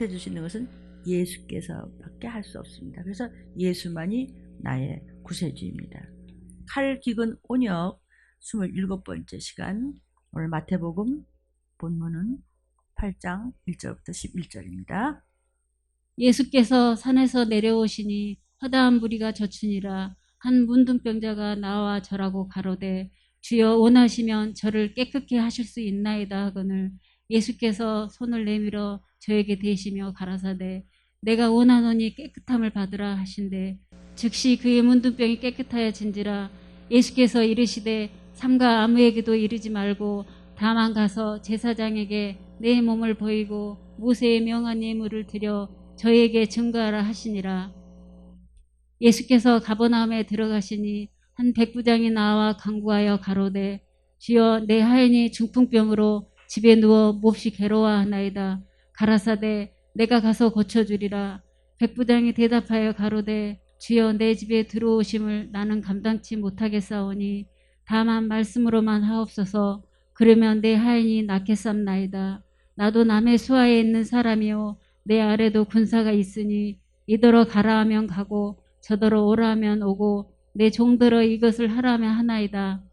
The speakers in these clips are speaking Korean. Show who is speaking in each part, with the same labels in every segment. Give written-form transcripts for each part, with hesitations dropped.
Speaker 1: 깨끗해 주시는 것은 예수께서밖에 할 수 없습니다. 그래서 예수만이 나의 구세주입니다. 칼기근 온역 27번째 시간, 오늘 마태복음 본문은 8장 1절부터 11절입니다.
Speaker 2: 예수께서 산에서 내려오시니 허다한 무리가 젖추니라. 한 문둥병자가 나와 절하고 가로되 주여 원하시면 저를 깨끗게 하실 수 있나이다 하거늘 예수께서 손을 내밀어 저에게 대시며 가라사대 내가 원하노니 깨끗함을 받으라 하신대 즉시 그의 문둥병이 깨끗하여진지라. 예수께서 이르시되 삼가 아무에게도 이르지 말고 다만 가서 제사장에게 내 몸을 보이고 모세의 명한 예물을 드려 저에게 증거하라 하시니라. 예수께서 가버나움에 들어가시니 한 백부장이 나와 간구하여 가로되 주여 내 하인이 중풍병으로 집에 누워 몹시 괴로워하나이다. 가라사대 내가 가서 고쳐주리라. 백부장이 대답하여 가로되 주여 내 집에 들어오심을 나는 감당치 못하겠사오니 다만 말씀으로만 하옵소서. 그러면 내 하인이 낫겠삼나이다. 나도 남의 수하에 있는 사람이요 내 아래도 군사가 있으니 이더러 가라 하면 가고 저더러 오라 하면 오고 내 종더러 이것을 하라 하면 하나이다.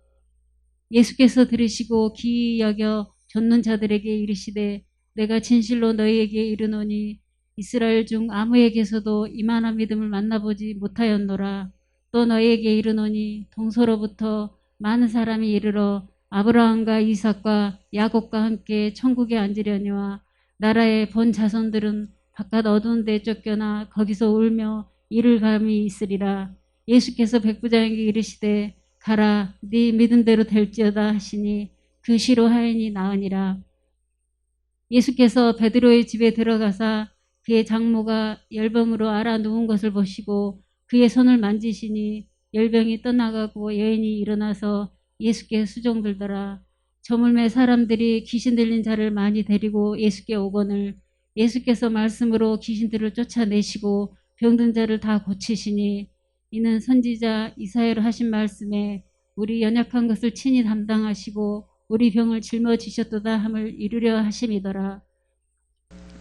Speaker 2: 예수께서 들으시고 기이 여겨 좇는 자들에게 이르시되 내가 진실로 너희에게 이르노니 이스라엘 중 아무에게서도 이만한 믿음을 만나보지 못하였노라. 또 너희에게 이르노니 동서로부터 많은 사람이 이르러 아브라함과 이삭과 야곱과 함께 천국에 앉으려니와 나라의 본 자손들은 바깥 어두운 데 쫓겨나 거기서 울며 이를 감이 있으리라. 예수께서 백부장에게 이르시되 가라 네 믿음대로 될지어다 하시니 그 시로 하인이 나으니라. 예수께서 베드로의 집에 들어가사 그의 장모가 열병으로 앓아 누운 것을 보시고 그의 손을 만지시니 열병이 떠나가고 여인이 일어나서 예수께 수종들더라. 저물매 사람들이 귀신 들린 자를 많이 데리고 예수께 오거늘 예수께서 말씀으로 귀신들을 쫓아내시고 병든 자를 다 고치시니 이는 선지자 이사야로 하신 말씀에 우리 연약한 것을 친히 담당하시고 우리 병을 짊어지셨도다 함을 이루려 하심이더라.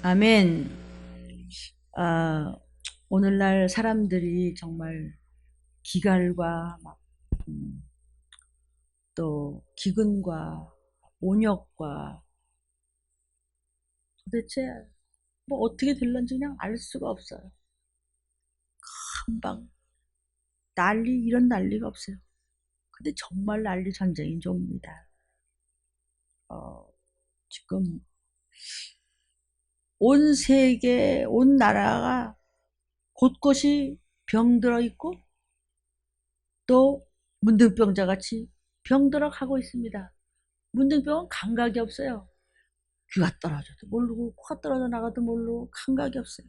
Speaker 1: 아멘. 오늘날 사람들이 정말 기갈과 또 기근과 온역과 도대체 뭐 어떻게 될런지 그냥 알 수가 없어요. 금방 이런 난리가 없어요. 근데 정말 난리 전쟁인 종입니다. 지금 온 세계, 온 나라가 곳곳이 병들어 있고 또 문둥병자 같이 병들어 가고 있습니다. 문둥병은 감각이 없어요. 귀가 떨어져도 모르고 코가 떨어져 나가도 모르고 감각이 없어요.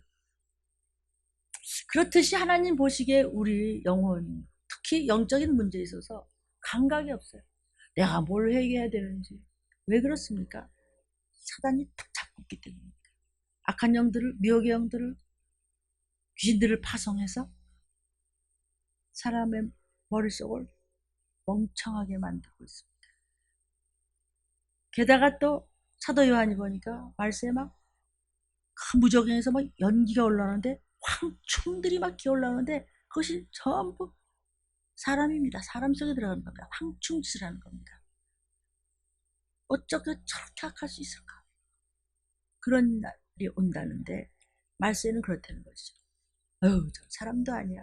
Speaker 1: 그렇듯이 하나님 보시기에 우리 영혼, 특히 영적인 문제에 있어서 감각이 없어요. 내가 뭘 회개해야 되는지. 왜 그렇습니까? 사단이 탁 잡고 있기 때문입니다. 악한 영들을, 미혹의 영들을, 귀신들을 파송해서 사람의 머릿속을 멍청하게 만들고 있습니다. 게다가 또 사도 요한이 보니까 말씀에 막 큰 무저갱에서 막 연기가 올라오는데 황충들이 막 기어올라오는데 그것이 전부 사람입니다. 사람 속에 들어가는 겁니다. 황충짓을 하는 겁니다. 어떻게 저렇게 악할 수 있을까? 그런 날이 온다는데 말세는 그렇다는 것이죠. 저 사람도 아니야.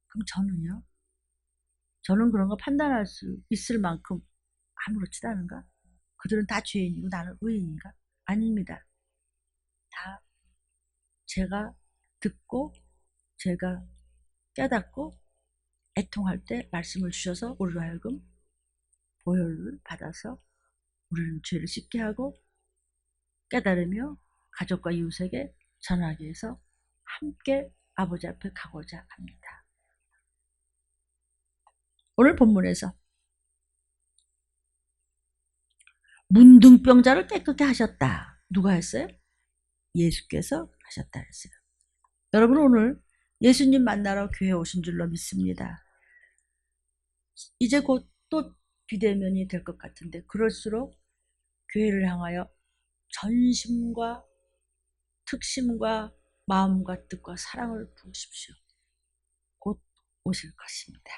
Speaker 1: 그럼 저는요? 저는 그런 거 판단할 수 있을 만큼 아무렇지도 않은가? 그들은 다 죄인이고 나는 의인인가? 아닙니다. 다 제가 듣고 제가 깨닫고 애통할 때 말씀을 주셔서 우리로 하여금 보혈을 받아서 우리는 죄를 씻게 하고 깨달으며 가족과 이웃에게 전하기 위해서 함께 아버지 앞에 가고자 합니다. 오늘 본문에서 문둥병자를 깨끗게 하셨다. 누가 했어요? 예수께서 하셨다 했어요. 여러분 오늘 예수님 만나러 교회에 오신 줄로 믿습니다. 이제 곧 또 비대면이 될 것 같은데 그럴수록 교회를 향하여 전심과 특심과 마음과 뜻과 사랑을 부으십시오. 곧 오실 것입니다.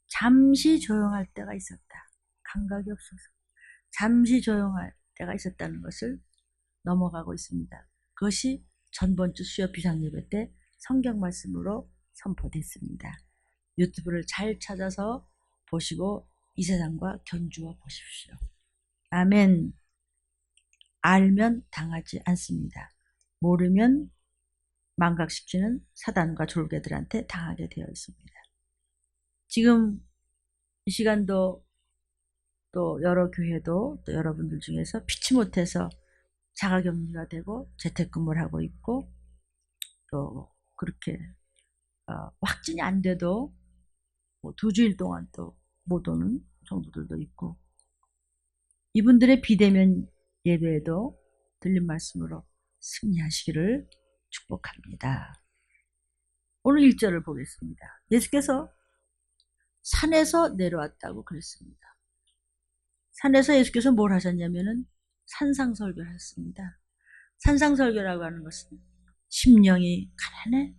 Speaker 1: 잠시 조용할 때가 있었다. 감각이 없어서 잠시 조용할 때가 있었다는 것을 넘어가고 있습니다. 그것이 전번주 수요 비상예배 때 성경 말씀으로 선포됐습니다. 유튜브를 잘 찾아서 보시고 이 세상과 견주어 보십시오. 아멘. 알면 당하지 않습니다. 모르면 망각시키는 사단과 졸개들한테 당하게 되어 있습니다. 지금 이 시간도 또 여러 교회도 또 여러분들 중에서 피치 못해서 자가격리가 되고 재택근무를 하고 있고 또 그렇게 확진이 안 돼도 뭐 2주일 동안 또 못 오는 성도들도 있고, 이분들의 비대면 예배에도 들린 말씀으로 승리하시기를 축복합니다. 오늘 1절을 보겠습니다. 예수께서 산에서 내려왔다고 그랬습니다. 산에서 예수께서 뭘 하셨냐면은 산상설교를 했습니다. 산상설교라고 하는 것은 심령이 가난해?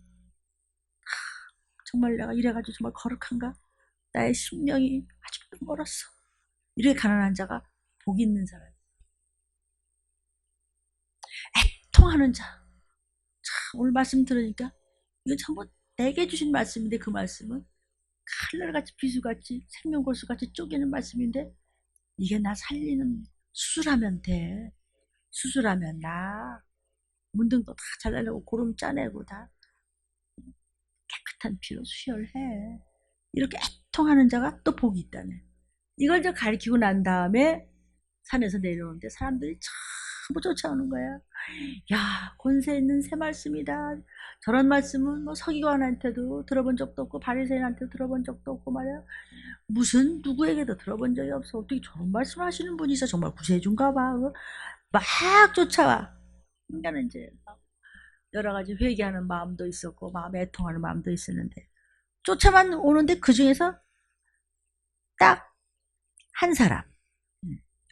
Speaker 1: 정말 내가 이래가지고 정말 거룩한가? 나의 심령이 아직도 멀었어. 이렇게 가난한 자가 복 있는 사람. 애통하는 자. 참, 오늘 말씀 들으니까 이건 전부 내게 주신 말씀인데, 그 말씀은 칼날같이 비수같이 생명골수같이 쪼개는 말씀인데, 이게 나 살리는 수술하면 돼. 수술하면 나 문둥도 다 잘라내고 고름 짜내고 다 깨끗한 피로 수혈해. 이렇게 애통하는 자가 또 복이 있다네. 이걸 저 가리키고 난 다음에 산에서 내려오는데 사람들이 전부 쫓아오는 거야. 야, 권세 있는 새 말씀이다. 저런 말씀은 뭐 서기관한테도 들어본 적도 없고 바리새인한테도 들어본 적도 없고 말이야. 무슨 누구에게도 들어본 적이 없어. 어떻게 저런 말씀을 하시는 분이 있어. 정말 구세주인가 봐. 막 쫓아와. 그러니까 이제 여러 가지 회개하는 마음도 있었고 마음에 애통하는 마음도 있었는데, 쫓아만 오는데 그 중에서 딱 한 사람,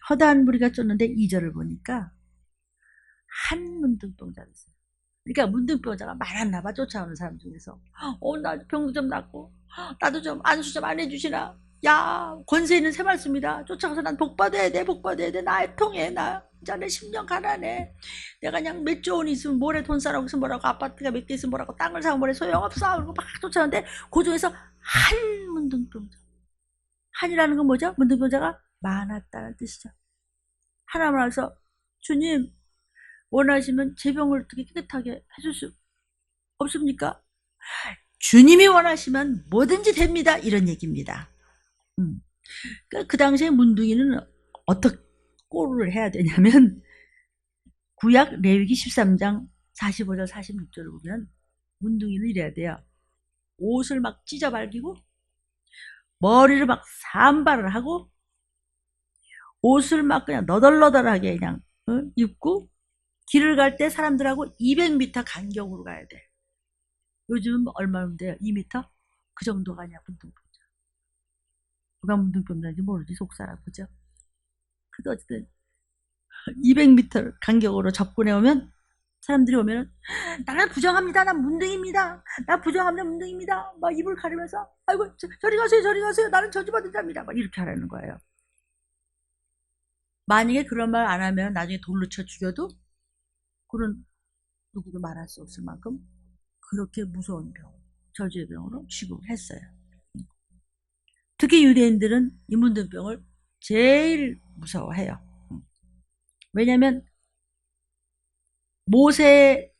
Speaker 1: 허다한 무리가 쫓는데 2절을 보니까 한 문둥병자가 있어요. 그러니까 문둥병자가 많았나 봐. 쫓아오는 사람 중에서. 나 병도 좀 낫고 나도 좀 안수 좀 안 해주시나. 야, 권세 있는 새 말씀이다. 쫓아가서 난 복받아야 돼. 복받아야 돼. 나 애통해. 나 진짜 내 심령 가난해. 내가 그냥 몇 조 원이 있으면 뭐래, 돈 싸라고 있으면 뭐라고, 아파트가 몇 개 있으면 뭐라고, 땅을 사면 뭐래, 소용없어. 그리고 막 쫓아오는데 그 중에서 한 문둥병자. 한이라는 건 뭐죠? 문둥병자가 많았다는 뜻이죠. 하나만 알아서 주님 원하시면 제 병을 어떻게 깨끗하게 해줄 수 없습니까? 주님이 원하시면 뭐든지 됩니다. 이런 얘기입니다. 그 당시에 문둥이는 어떻게 꼴을 해야 되냐면, 구약 레위기 13장 45절 46절을 보면 문둥이는 이래야 돼요. 옷을 막 찢어 발기고 머리를 막 산발을 하고 옷을 막 그냥 너덜너덜하게 그냥 입고 길을 갈 때 사람들하고 200m 간격으로 가야 돼. 요즘은 얼마면 돼요? 2m? 그 정도가 아니야, 문둥병자. 누가 문둥병자인지 모르지, 속사람, 그죠? 근데 어쨌든 200m 간격으로 접근해 오면, 사람들이 오면 나는 부정합니다. 난 문둥입니다. 나 부정합니다. 문둥입니다. 막 입을 가리면서 아이고 저리 가세요. 저리 가세요. 나는 저주받은 자입니다. 막 이렇게 하라는 거예요. 만약에 그런 말 안 하면 나중에 돌로 쳐 죽여도 그런 누구도 말할 수 없을 만큼 그렇게 무서운 병, 저주의 병으로 취급했어요. 특히 유대인들은 이 문둥병을 제일 무서워해요. 왜냐하면 모세의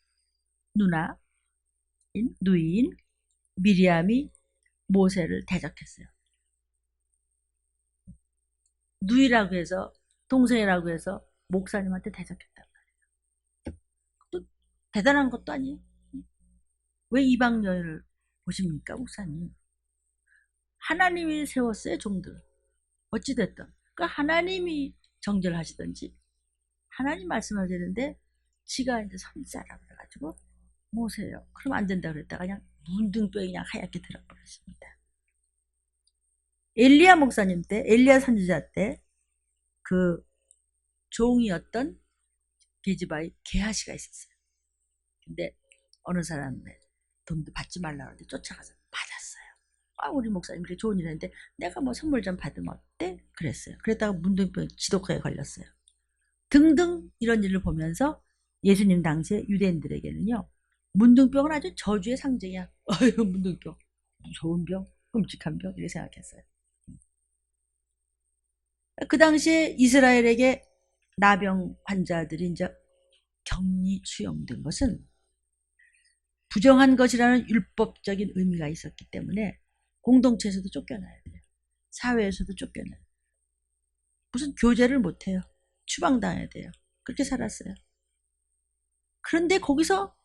Speaker 1: 누이인 미리암이 모세를 대적했어요. 누이라고 해서, 동생이라고 해서 목사님한테 대적했단 말이에요. 또 대단한 것도 아니에요. 왜 이방 여인을 보십니까, 목사님? 하나님이 세웠어요, 종들. 어찌됐든 그러니까 하나님이 정결하시든지 하나님 말씀하시는데, 지가 이제 선지자라고 해가지고 모세요. 그럼 안 된다 그랬다가 그냥 문둥병이 그냥 하얗게 들어버렸습니다. 엘리야 목사님 때, 엘리야 선지자 때 그 종이었던 게지바의 게하시가 있었어요. 근데 어느 사람의 돈도 받지 말라고 하는데 쫓아가서 받았어요. 아, 우리 목사님 그렇게 좋은 일 했는데 내가 뭐 선물 좀 받으면 어때? 그랬어요. 그랬다가 문둥병 지독하게 걸렸어요. 등등 이런 일을 보면서 예수님 당시에 유대인들에게는요, 문둥병은 아주 저주의 상징이야. 어휴, 문둥병. 무서운 병, 끔찍한 병, 이렇게 생각했어요. 그 당시에 이스라엘에게 나병 환자들이 이제 격리 수용된 것은 부정한 것이라는 율법적인 의미가 있었기 때문에 공동체에서도 쫓겨나야 돼요. 사회에서도 쫓겨나야 돼요. 무슨 교제를 못해요. 추방당해야 돼요. 그렇게 살았어요. 그런데 거기서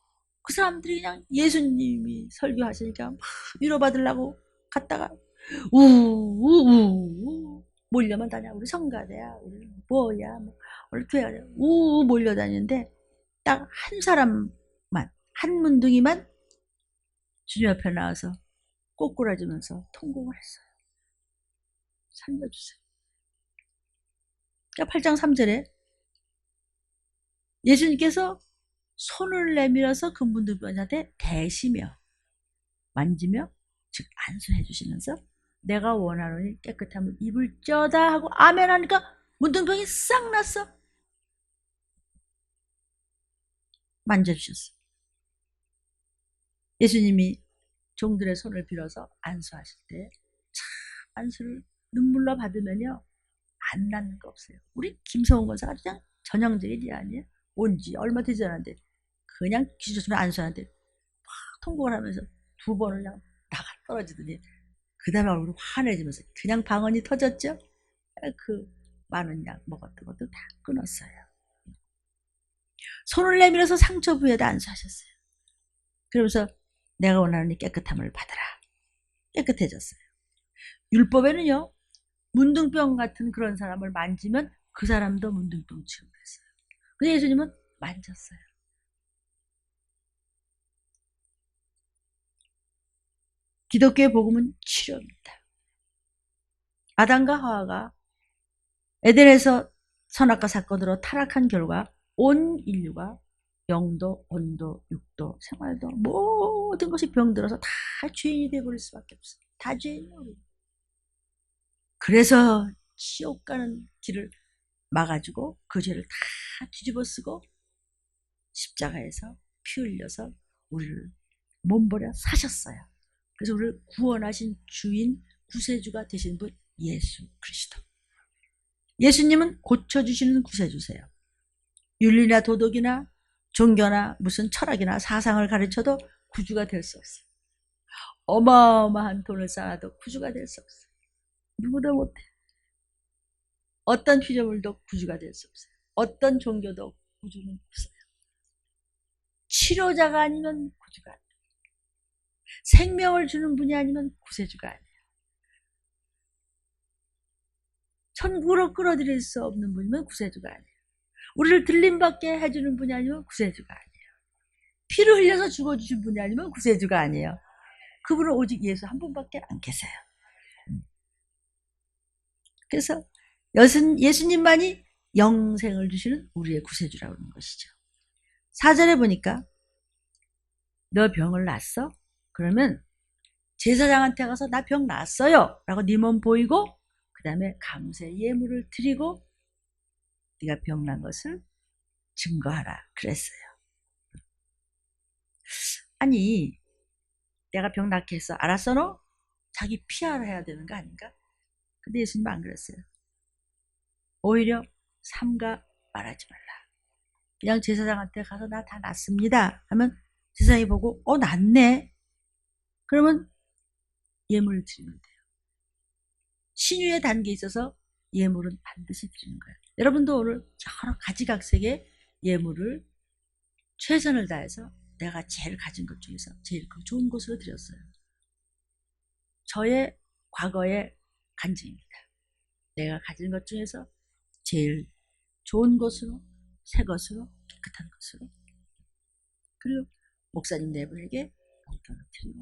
Speaker 1: 그 사람들이 그냥 예수님이 설교하시니까 막 위로받으려고 갔다가 우우우 몰려만 다녀. 우리 성가대야, 우리 뭐야, 뭐 우리 교회가 우 몰려다니는데 딱 한 사람만, 한 문둥이만 주님 앞에 나와서 꼬꾸라지면서 통곡을 했어요. 살려주세요. 그러니까 8장 3절에 예수님께서 손을 내밀어서 그 문둥병자한테 대시며 만지며 즉 안수해 주시면서 내가 원하노니 깨끗함을 입을지어다 하고 아멘 하니까 문둥병이 싹 났어. 만져주셨어. 예수님이 종들의 손을 빌어서 안수하실 때 참 안수를 눈물로 받으면요 안 낫는 거 없어요. 우리 김성훈 권사가 그냥 전형적인 일 아니에요? 온 지 얼마 되지 않았는데 그냥 기주셨으면 안수하는데 막 통곡을 하면서 두 번을 그냥 나가 떨어지더니 그 다음에 얼굴이 환해지면서 그냥 방언이 터졌죠. 그 많은 약 먹었던 것도 다 끊었어요. 손을 내밀어서 상처 부위에다 안수하셨어요. 그러면서 내가 원하는 깨끗함을 받아라. 깨끗해졌어요. 율법에는요 문둥병 같은 그런 사람을 만지면 그 사람도 문둥병 치유를 했어요. 근데 예수님은 만졌어요. 기독교의 복음은 치료입니다. 아담과 하와가 에덴에서 선악과 사건으로 타락한 결과 온 인류가 영도, 온도, 육도, 생활도 모든 것이 병들어서 다 죄인이 되어버릴 수밖에 없어요. 다 죄인이에요. 그래서 지옥 가는 길을 막아주고 그 죄를 다 뒤집어쓰고 십자가에서 피 흘려서 우리를 몸버려 사셨어요. 그래서 우리를 구원하신 주인 구세주가 되신 분 예수 그리스도. 예수님은 고쳐주시는 구세주세요. 윤리나 도덕이나 종교나 무슨 철학이나 사상을 가르쳐도 구주가 될 수 없어요. 어마어마한 돈을 쌓아도 구주가 될 수 없어요. 누구도 못해. 어떤 피조물도 구주가 될 수 없어요. 어떤 종교도 구주는 없어요. 치료자가 아니면 구주가 아니에요. 생명을 주는 분이 아니면 구세주가 아니에요. 천국으로 끌어들일 수 없는 분이면 구세주가 아니에요. 우리를 들림받게 해주는 분이 아니면 구세주가 아니에요. 피를 흘려서 죽어주신 분이 아니면 구세주가 아니에요. 그분은 오직 예수 한 분밖에 안 계세요. 그래서 예수님만이 영생을 주시는 우리의 구세주라고 하는 것이죠. 4절에 보니까 너 병을 났어? 그러면 제사장한테 가서 나 병 났어요 라고 네 몸 보이고 그 다음에 감사 예물을 드리고 네가 병난 것을 증거하라 그랬어요. 아니 내가 병 낫게 했어. 알았어 너? 자기 피하라 해야 되는 거 아닌가? 근데 예수님은 안 그랬어요. 오히려 삼가 말하지 말라. 그냥 제사장한테 가서 나 다 낫습니다 하면 제사장이 보고 낫네. 그러면 예물을 드리면 돼요. 신유의 단계에 있어서 예물은 반드시 드리는 거예요. 여러분도 오늘 여러 가지각색의 예물을 최선을 다해서 내가 제일 가진 것 중에서 제일 좋은 것으로 드렸어요. 저의 과거의 간증입니다. 내가 가진 것 중에서 제일 좋은 것으로, 새 것으로, 깨끗한 것으로, 그리고 목사님 네 분에게 용돈을 드리고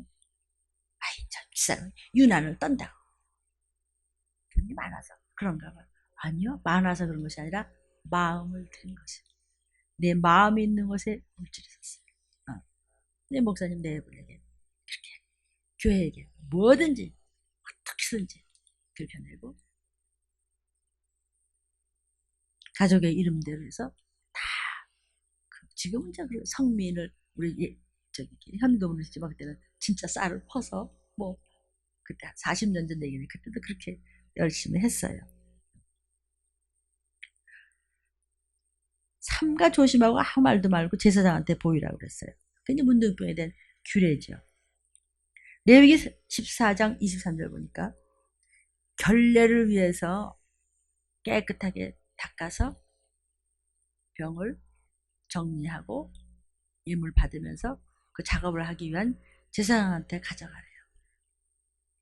Speaker 1: 아이 참 비싸요. 유난을 떤다고. 돈이 많아서 그런가 봐. 아니요. 많아서 그런 것이 아니라 마음을 드린 것이. 내 마음이 있는 것에 물질이 있었어요. 근데 목사님 내분에게 그렇게 교회에게 뭐든지 어떻게든지 들켜내고 가족의 이름대로 해서 다 지금은 저 성민을 우리 저기 현동을 지막 때는 진짜 쌀을 퍼서 뭐 그때 40년 전 얘기는 그때도 그렇게 열심히 했어요. 삼가 조심하고 아무 말도 말고 제사장한테 보이라고 그랬어요. 그게 문둥병에 대한 규례죠. 레위기 14장 23절 보니까 결례를 위해서 깨끗하게 닦아서 병을 정리하고 예물 받으면서 그 작업을 하기 위한 제사장한테 가져가래요.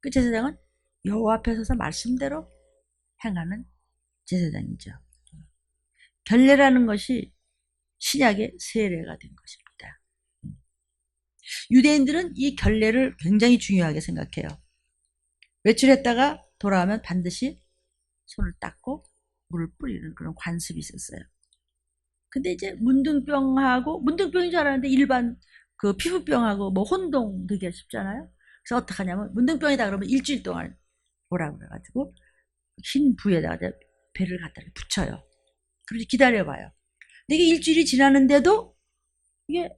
Speaker 1: 그 제사장은 여호와 앞에 서서 말씀대로 행하는 제사장이죠. 결례라는 것이 신약의 세례가 된 것입니다. 유대인들은 이 결례를 굉장히 중요하게 생각해요. 외출했다가 돌아오면 반드시 손을 닦고 물을 뿌리는 그런 관습이 있었어요. 근데 이제 문둥병인 줄 알았는데 일반 그 피부병하고 뭐 혼동 되게 쉽잖아요. 그래서 어떻게 하냐면 문둥병이다 그러면 일주일 동안 오라고 그래가지고 흰 부에다가 배를 갖다 붙여요. 그리고 기다려봐요. 근데 이게 일주일이 지나는데도 이게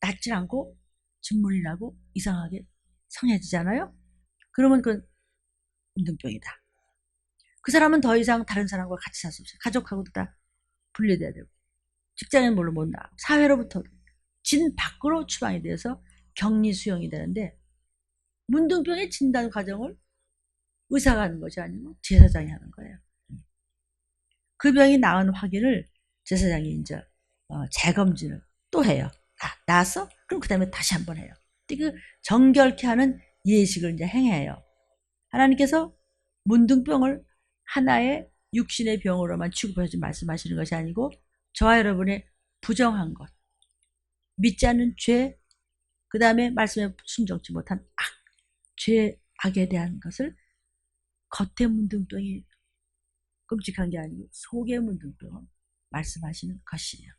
Speaker 1: 낫질 않고 진물이 나고 이상하게 성해지잖아요. 그러면 그건 문둥병이다. 그 사람은 더 이상 다른 사람과 같이 살 수 없어요. 가족하고도 다 분리돼야 되고 직장인 물론 못 나가고 사회로부터 진 밖으로 추방이 되어서 격리 수용이 되는데 문둥병의 진단 과정을 의사가 하는 것이 아니고 제사장이 하는 거예요. 그 병이 나은 확인을 제사장이 이제 재검진을 또 해요. 나았어? 그럼 그 다음에 다시 한번 해요. 그 정결케 하는 예식을 이제 행해요. 하나님께서 문둥병을 하나의 육신의 병으로만 취급해서 말씀하시는 것이 아니고 저와 여러분의 부정한 것, 믿지 않는 죄, 그 다음에 말씀에 순종치 못한 죄, 악에 대한 것을 겉의 문둥병이 끔찍한 게 아니고 속의 문둥병을 말씀하시는 것이에요.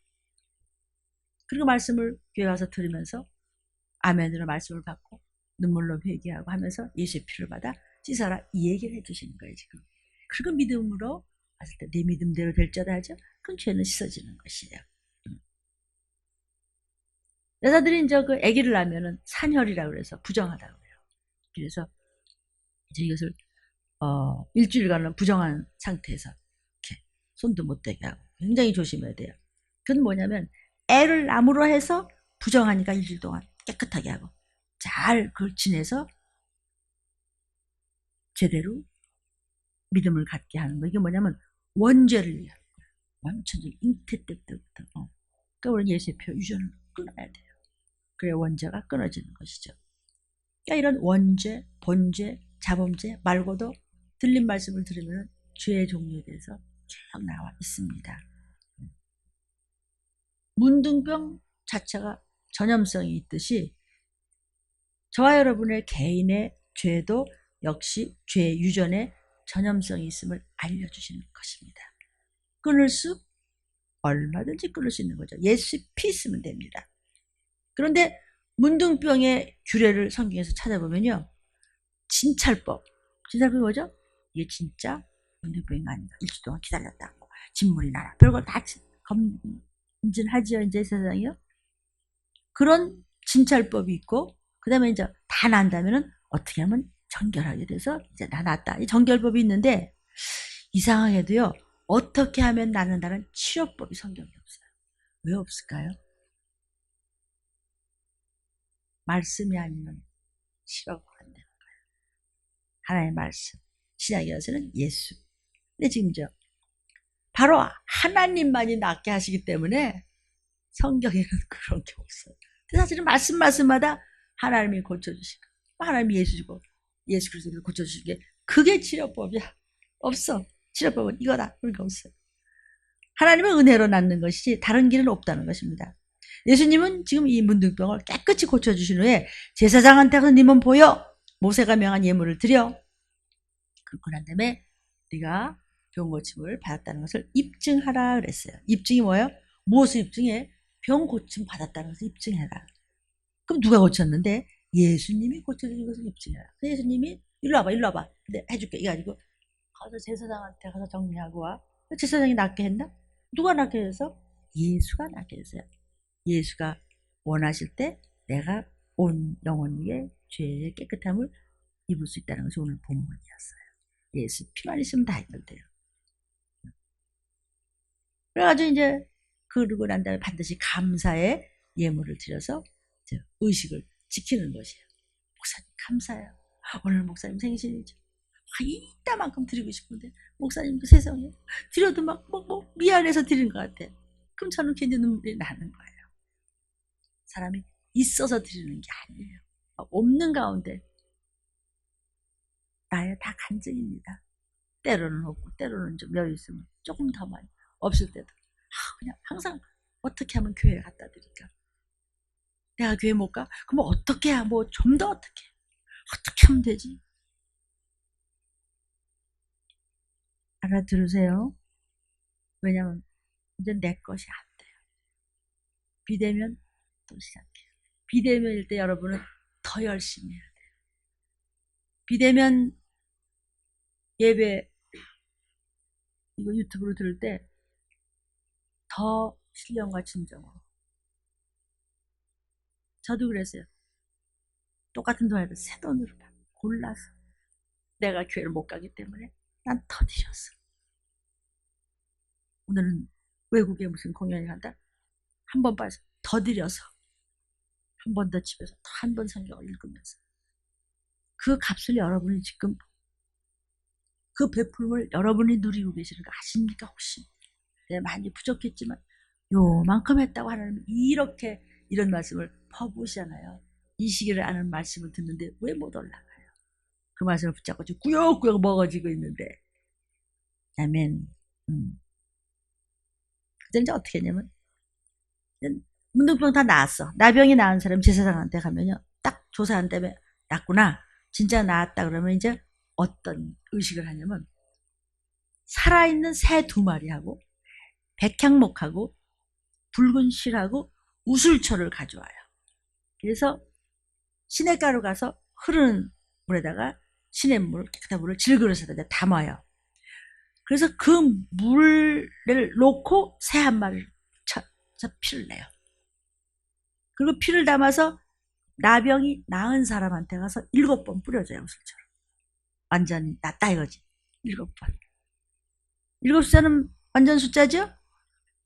Speaker 1: 그리고 말씀을 교회 와서 들으면서 아멘으로 말씀을 받고 눈물로 회개하고 하면서 예수의 피를 받아 씻어라 이 얘기를 해주시는 거예요 지금. 그리고 믿음으로 봤을 때 내 믿음대로 될지어다 하죠. 그럼 죄는 씻어지는 것이에요. 여자들이 이제 그 아기를 낳으면은 산혈이라고 그래서 부정하다고 해요. 그래서 이제 이것을 일주일간은 부정한 상태에서 이렇게 손도 못 대게 하고 굉장히 조심해야 돼요. 그건 뭐냐면 애를 남으로 해서 부정하니까 일주일 동안 깨끗하게 하고 잘 그걸 지내서 제대로 믿음을 갖게 하는 거. 이게 뭐냐면 원죄를 위한 거예요. 완전히 잉태 때부터. 그러니까 우리 예수의 표 유전을 끊어야 돼요. 그래야 원죄가 끊어지는 것이죠. 그러니까 이런 원죄, 본죄, 자범죄 말고도 들린 말씀을 들으면 죄의 종류에 대해서 쭉 나와 있습니다. 문둥병 자체가 전염성이 있듯이 저와 여러분의 개인의 죄도 역시 죄 유전에 전염성이 있음을 알려주시는 것입니다. 끊을 수 얼마든지 끊을 수 있는 거죠. 예수 피 쓰면 됩니다. 그런데 문둥병의 규례를 성경에서 찾아보면요. 진찰법이 뭐죠? 이게 진짜 문둥병이 아닌가. 일주일 동안 기다렸다. 진물이 나라. 별걸 다 검진하지요. 이제 세상이요. 그런 진찰법이 있고 그 다음에 이제 다 난다면은 어떻게 하면 정결하게 돼서 이제 다 낫다. 이 정결법이 있는데 이상하게도요. 어떻게 하면 낫는다는 치료법이 성경에 없어요. 왜 없을까요? 말씀이 아니면 치료가 안 되는 거예요. 하나님의 말씀. 신약에서는 예수. 근데 지금 바로 하나님만이 낫게 하시기 때문에 성경에는 그런 게 없어요. 사실은 말씀마다 하나님이 고쳐주시고 하나님이 예수시고 예수 그리스도를 고쳐주시는 게 그게 치료법이야. 없어. 치료법은 이거다. 그런 게 없어요. 하나님은 은혜로 낫는 것이지 다른 길은 없다는 것입니다. 예수님은 지금 이 문둥병을 깨끗이 고쳐주신 후에 제사장한테 가서 네 몸 보여. 모세가 명한 예물을 드려. 그렇고 난 다음에 네가 병 고침을 받았다는 것을 입증하라 그랬어요. 입증이 뭐예요? 무엇을 입증해? 병 고침 받았다는 것을 입증해라. 그럼 누가 고쳤는데? 예수님이 고쳐주신 것을 입증해요. 그래서 예수님이 일로 와봐. 네, 해줄게. 이래가지고 가서 제사장한테 가서 정리하고 와. 제사장이 낫게 했나? 누가 낫게 해서? 예수가 낫게 했어요. 예수가 원하실 때 내가 온 영혼 위에 죄의 깨끗함을 입을 수 있다는 것이 오늘 본문이었어요. 예수 피만 있으면 다 해결돼요. 그래가지고 이제 그러고 난 다음에 반드시 감사의 예물을 드려서 의식을 지키는 것이에요. 목사님 감사해요. 오늘 목사님 생신이죠. 이따만큼 드리고 싶은데 목사님도 세상에 드려도 막 미안해서 드린 것 같아. 그럼 저는 괜히 눈물이 나는 거예요. 사람이 있어서 드리는 게 아니에요. 없는 가운데 나의 다 간증입니다. 때로는 없고 때로는 좀 여유 있으면 조금 더 많이, 없을 때도 그냥 항상 어떻게 하면 교회에 갖다 드릴까? 내가 교회 못 가? 그럼 어떻게 해야 좀 더 어떻게 하면 되지? 알아들으세요? 왜냐면 이제 내 것이 안 돼요. 비대면 또 시작해요. 비대면일 때 여러분은 더 열심히 해야 돼요. 비대면 예배 이거 유튜브로 들을 때 더 신령과 진정으로. 저도 그랬어요. 똑같은 돈에도 새 돈으로 골라서 내가 교회를 못 가기 때문에 난 더 드렸어. 오늘은 외국에 무슨 공연이 간다? 한 번 봐서 더 드려서 한 번 더 집에서 더 한 번 성경을 읽으면서 그 값을 여러분이 지금 그 베풀음을 여러분이 누리고 계시는 거 아십니까 혹시? 네, 많이 부족했지만 요만큼 했다고 하나님은 이렇게 이런 말씀을 퍼부으시잖아요. 이 시기를 아는 말씀을 듣는데 왜 못 올라가요? 그 말씀을 붙잡고 꾸역꾸역 먹어지고 있는데. 아멘. 그때 이제 어떻게 했냐면 문둥병 다 나았어. 나병이 나은 사람 제사장한테 가면요 딱 조사한 다음에 낫구나 진짜 나았다 그러면 이제 어떤 의식을 하냐면 살아있는 새 2마리하고 백향목하고 붉은 실하고 우슬초를 가져와요. 그래서 시냇가로 가서 흐르는 물에다가 시냇물 깨끗한 물을 질그릇에다 담아요. 그래서 그 물을 놓고 새 1마리를 쳐서 피를 내요. 그리고 피를 담아서 나병이 나은 사람한테 가서 7번 뿌려줘요. 우슬초를. 완전히 낫다 이거지. 7번. 7숫자는 완전 숫자죠?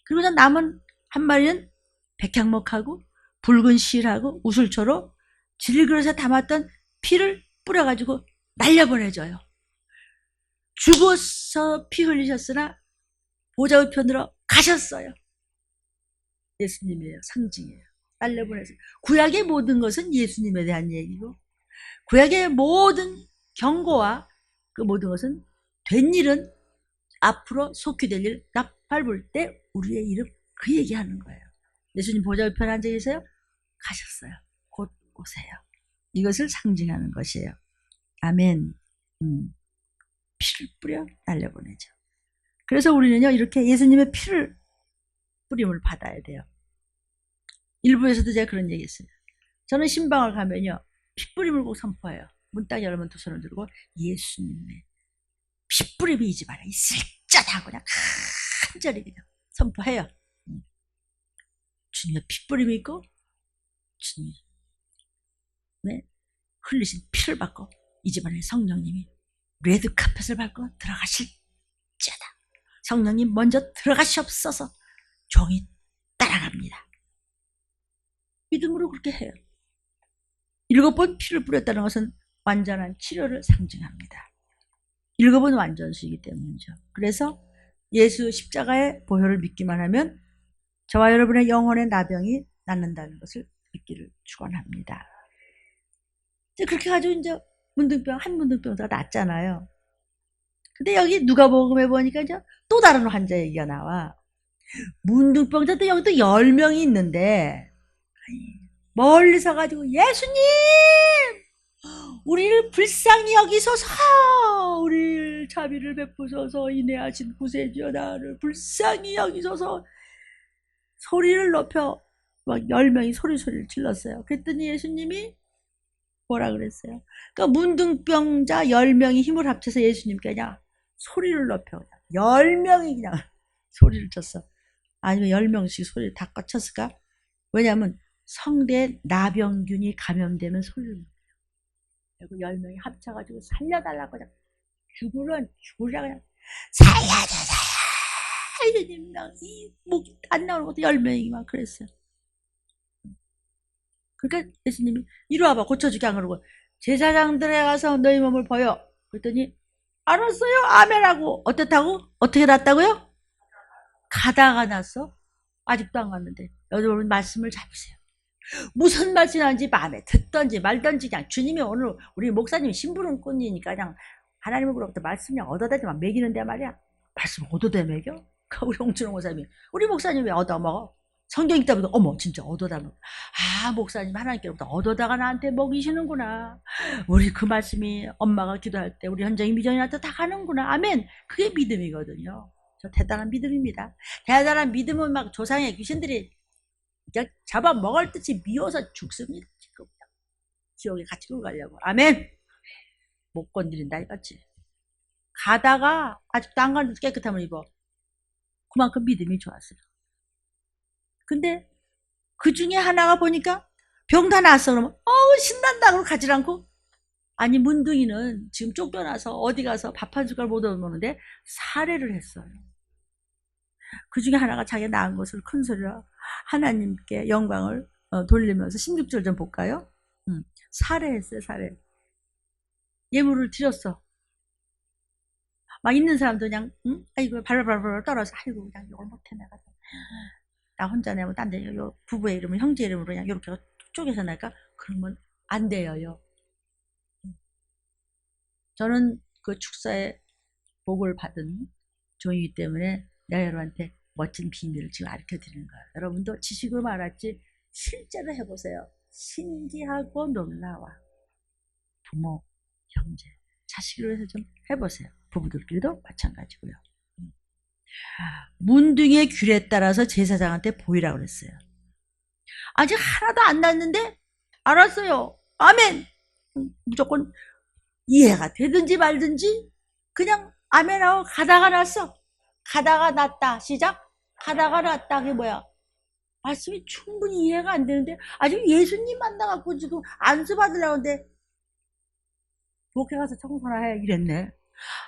Speaker 1: 그리고 남은 1마리는 백향목하고 붉은 실하고 우슬초로 질그릇에 담았던 피를 뿌려가지고 날려보내줘요. 죽어서 피 흘리셨으나 보좌 우편으로 가셨어요. 예수님이에요. 상징이에요. 날려보내서 구약의 모든 것은 예수님에 대한 얘기고 구약의 모든 경고와 그 모든 것은 된 일은 앞으로 속히 될 일 나팔불 때 우리의 이름 그 얘기하는 거예요. 예수님 보좌 우편에 앉아 계세요? 가셨어요. 곧 오세요. 이것을 상징하는 것이에요. 아멘. 피를 뿌려 날려보내죠. 그래서 우리는요 이렇게 예수님의 피를 뿌림을 받아야 돼요. 일부에서도 제가 그런 얘기 했어요. 저는 신방을 가면요 피 뿌림을 꼭 선포해요. 문 딱 열면 2 손을 들고 예수님의 피 뿌림이 이 집안에 있을 자다 하고 그냥 간절히 그냥 선포해요. 주님의 피 뿌림이 있고 주님의 흘리신 피를 받고 이 집안에 성령님이 레드카펫을 밟고 들어가실 자다. 성령님 먼저 들어가시옵소서. 종이 따라갑니다. 믿음으로 그렇게 해요. 7번 피를 뿌렸다는 것은 완전한 치료를 상징합니다. 7번 완전수이기 때문이죠. 그래서 예수 십자가의 보혈을 믿기만 하면 저와 여러분의 영혼의 나병이 낫는다는 것을 믿기를 축원합니다. 이제 그렇게 가지고 이제 문둥병 한 문둥병자가 낫잖아요. 근데 여기 누가복음에 보니까 이제 또 다른 환자 얘기가 나와. 문둥병자도 여기도 10명이 있는데 멀리서 가지고 예수님 우리를 불쌍히 여기소서 우리를 자비를 베푸소서 인애하신 구세주여 나를 불쌍히 여기소서 소리를 높여 막 10명이 소리를 질렀어요. 그랬더니 예수님이 뭐라 그랬어요? 그러니까 문둥병자 10명이 힘을 합쳐서 예수님께 그냥 소리를 높여 그냥 10명이 그냥 소리를 쳤어. 아니면 10명씩 소리를 다 꺼쳤을까? 왜냐하면 성대에 나병균이 감염되면 소리를 못 해요. 그리고 10명이 합쳐가지고 살려달라고 그냥 죽으라 그냥 살려주세요. 예수님 이 목이 안 나오는 것도 10명이 막 그랬어요. 그러니까 예수님이 이리 와봐 고쳐주게 안 그러고 제사장들에 가서 너희 몸을 보여. 그랬더니 알았어요 아멘하고 어떻다고? 어떻게 났다고요? 가다가 났어. 아직도 안 갔는데 여러분 말씀을 잡으세요. 무슨 말씀이 나는지 마음에 듣던지 말던지 그냥 주님이 오늘 우리 목사님이 심부름꾼이니까 그냥 하나님으로부터 말씀을 얻어다니만 먹이는데 말이야. 말씀 얻어다 먹여? 우리 홍춘호 목사님이 우리 목사님 왜 얻어먹어? 성경 읽다 보니까 어머 진짜 얻어다 먹어. 아 목사님 하나님께로부터 얻어다가 나한테 먹이시는구나. 우리 그 말씀이 엄마가 기도할 때 우리 현정이 미정이한테 다 가는구나. 아멘. 그게 믿음이거든요. 저 대단한 믿음입니다. 대단한 믿음은 막 조상의 귀신들이 잡아먹을 듯이 미워서 죽습니다. 지금 지옥에 같이 가려고. 아멘. 못 건드린다 이거지. 가다가 아직도 안 가는데 깨끗함을 입어. 그만큼 믿음이 좋았어요. 근데 그 중에 하나가 보니까 병 다 나았어. 그러면 신난다 그러고 가지 않고 아니 문둥이는 지금 쫓겨나서 어디 가서 밥 한 숟갈 못 얻어먹는데 살해를 했어요. 그 중에 하나가 자기가 낳은 것을 큰 소리로 하나님께 영광을 돌리면서 16절 좀 볼까요? 살해했어요. 살해. 예물을 드렸어. 막 있는 사람도 그냥 아이고 발발발 떨어서 아이고 그냥 이걸 못해 내가 나 혼자 내면 딴 데 부부의 이름을 형제 이름으로 그냥 이렇게 쪼개서 낼까? 그러면 안 돼요. 저는 그 축사에 복을 받은 종이기 때문에 내가 여러분한테 멋진 비밀을 지금 가르쳐 드리는 거예요. 여러분도 지식으로 말할지 실제로 해보세요. 신기하고 놀라워. 부모, 형제, 자식으로 해서 좀 해보세요. 부부들끼리도 마찬가지고요. 문둥이의 귤에 따라서 제사장한테 보이라고 그랬어요. 아직 하나도 안 났는데 알았어요. 아멘. 무조건 이해가 되든지 말든지 그냥 아멘하고 가다가 났어. 가다가 났다. 시작. 가다가 났다. 그게 뭐야? 말씀이 충분히 이해가 안 되는데 아직 예수님 만나갖고 지금 안수 받으려는데 교회 가서 청소나 해 이랬네.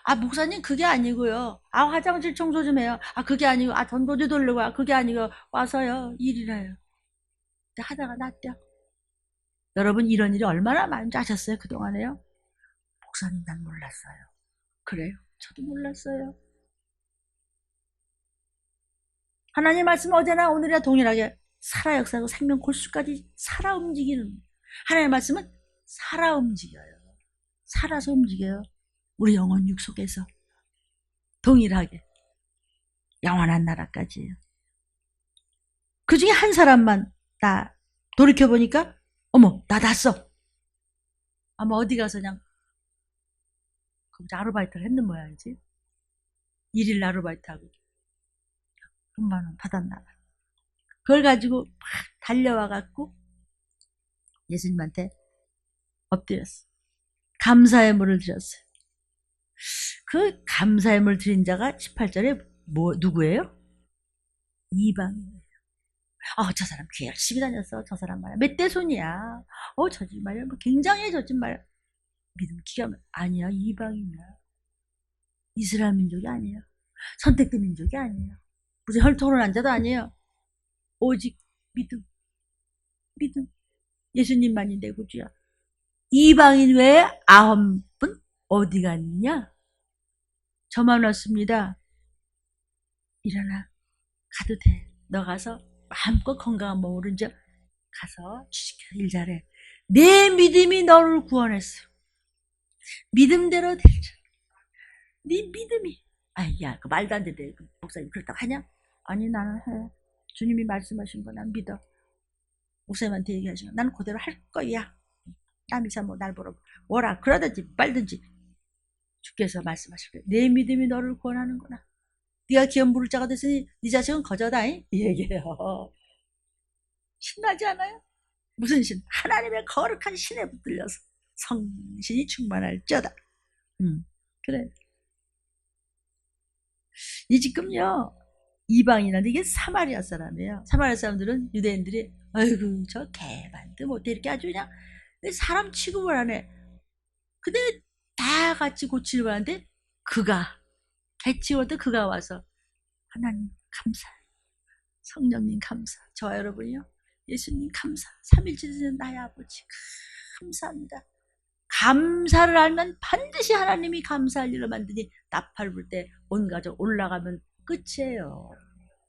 Speaker 1: 아 목사님 그게 아니고요. 아 화장실 청소 좀 해요. 아 그게 아니고 아 전도지 돌리고 아 그게 아니고 와서요 일이라요. 하다가 났대요. 여러분 이런 일이 얼마나 많은지 아셨어요 그동안에요? 목사님 난 몰랐어요. 그래요? 저도 몰랐어요. 하나님 말씀 어제나 오늘이나 동일하게 살아 역사하고 생명 골수까지 살아 움직이는 하나님의 말씀은 살아 움직여요. 살아서 움직여요. 우리 영혼 육 속에서 동일하게 영원한 나라까지예요. 그 중에 한 사람만 나 돌이켜보니까 어머 나 났어. 아마 어디 가서 그냥 아르바이트를 했는 모양이지. 일일 아르바이트하고 돈만 원 받았나 봐. 그걸 가지고 막 달려와갖고 예수님한테 엎드렸어. 감사의 물을 드렸어요. 그 감사의 물 드린 자가 18절에 누구예요? 이방인이에요. 저 사람 그 열심히 다녔어. 저 사람 말이야. 멧돼손이야. 저지 말이야. 뭐 굉장히 저지 말이야. 믿음 기가 아니야. 이방인이야. 이스라엘 민족이 아니에요. 선택된 민족이 아니에요. 무슨 혈통으로 난 자도 아니에요. 오직 믿음. 예수님만이 내 구주야. 이방인 외에 9분 어디 갔느냐? 저만 왔습니다. 일어나 가도 돼. 너 가서 마음껏 건강한 몸으로 이제 가서 주식해서 일 잘해. 내 믿음이 너를 구원했어. 믿음대로 되자. 네 믿음이. 야, 그 말도 안 돼. 그 목사님 그렇다고 하냐? 아니 나는 해. 주님이 말씀하신 거 난 믿어. 목사님한테 얘기하시면 나는 그대로 할 거야. 남이 뭐 날 보러 뭐라 그러든지 말든지 주께서 말씀하실 거야. 내 믿음이 너를 구원하는구나. 네가 기업 물을 자가 됐으니 네 자식은 거저다 이 얘기해요. 신나지 않아요? 무슨 신? 하나님의 거룩한 신에 붙들려서 성신이 충만할지어다. 그래. 이 지금요, 이방인한테 이게 사마리아 사람이에요. 사마리아 사람들은 유대인들이 아이고 저 개반도 못해 이렇게 아주 그냥 사람 취급을 안 해. 근데 다 같이 고치려고 하는데 그가 개치워도 그가 와서 하나님 감사, 성령님 감사, 저와 여러분이요 예수님 감사, 삼일째 되는 나의 아버지 감사합니다. 감사를 알면 반드시 하나님이 감사할 일을 만드니 나팔 불 때 온 가족 올라가면 끝이에요.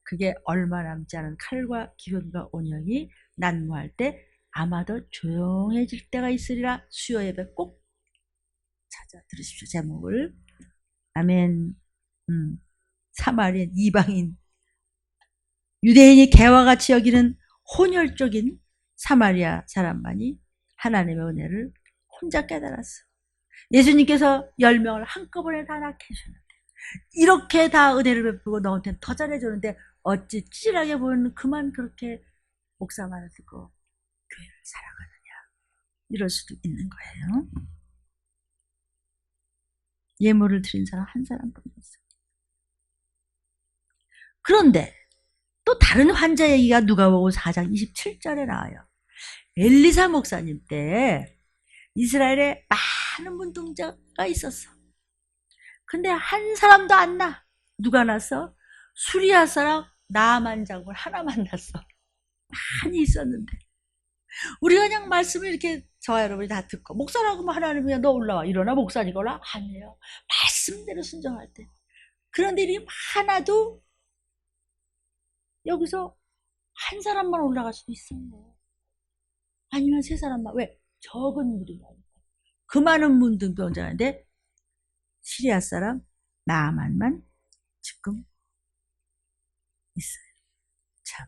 Speaker 1: 그게 얼마 남지 않은 칼과 기근과 온영이 난무할 때 아마도 조용해질 때가 있으리라. 수요 예배 꼭 찾아 들으십시오. 제목을. 아멘. 사마리아 이방인 유대인이 개와 같이 여기는 혼혈적인 사마리아 사람만이 하나님의 은혜를 혼자 깨달았어. 예수님께서 10명을 한꺼번에 다 낳게 해주는데 이렇게 다 은혜를 베푸고 너한테는 더 잘해주는데 어찌 찌질하게 보이는 그만 그렇게 목사만을 듣고 교회를 사랑하느냐, 이럴 수도 있는 거예요. 예물을 드린 사람 한 사람뿐이었어요. 그런데 또 다른 환자 얘기가 누가복음 4장 27절에 나와요. 엘리사 목사님 때 이스라엘에 많은 문둥자가 있었어. 근데 한 사람도 안 나. 누가 났어? 수리아 사람 나아만 장군 하나만 났어. 많이 있었는데 우리가 그냥 말씀을 이렇게 저와 여러분이 다 듣고 목사라고 하면 하나님이 그냥 너 올라와 일어나 목사니거나 아니에요. 말씀대로 순종할 때. 그런데 이 하나도 여기서 한 사람만 올라갈 수도 있어요. 아니면 세 사람만. 왜? 적은 무리가 그 많은 문둥병자인데 시리아 사람 나아만만 지금 있어요. 참.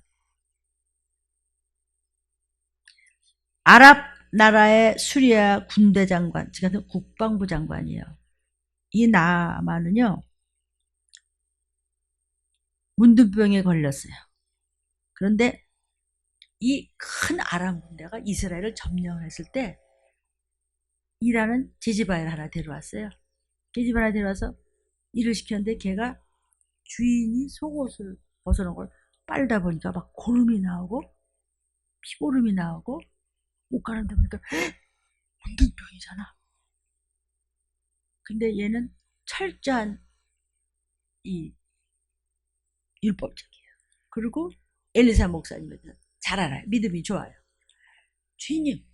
Speaker 1: 아랍 나라의 수리아 군대 장관, 즉 국방부 장관이에요. 이 나아만은요 문둥병에 걸렸어요. 그런데 이 큰 아람 군대가 이스라엘을 점령했을 때 일하는 제지바를 하나 데려왔어요. 제지바 하나 데려와서 일을 시켰는데 걔가 주인이 속옷을 벗어놓은 걸 빨다 보니까 막 고름이 나오고 피고름이 나오고 옷 가는데 보니까 문둥병이잖아. 근데 얘는 철저한 이 율법적이에요. 그리고 엘리사 목사님은 잘 알아요. 믿음이 좋아요. 주인님,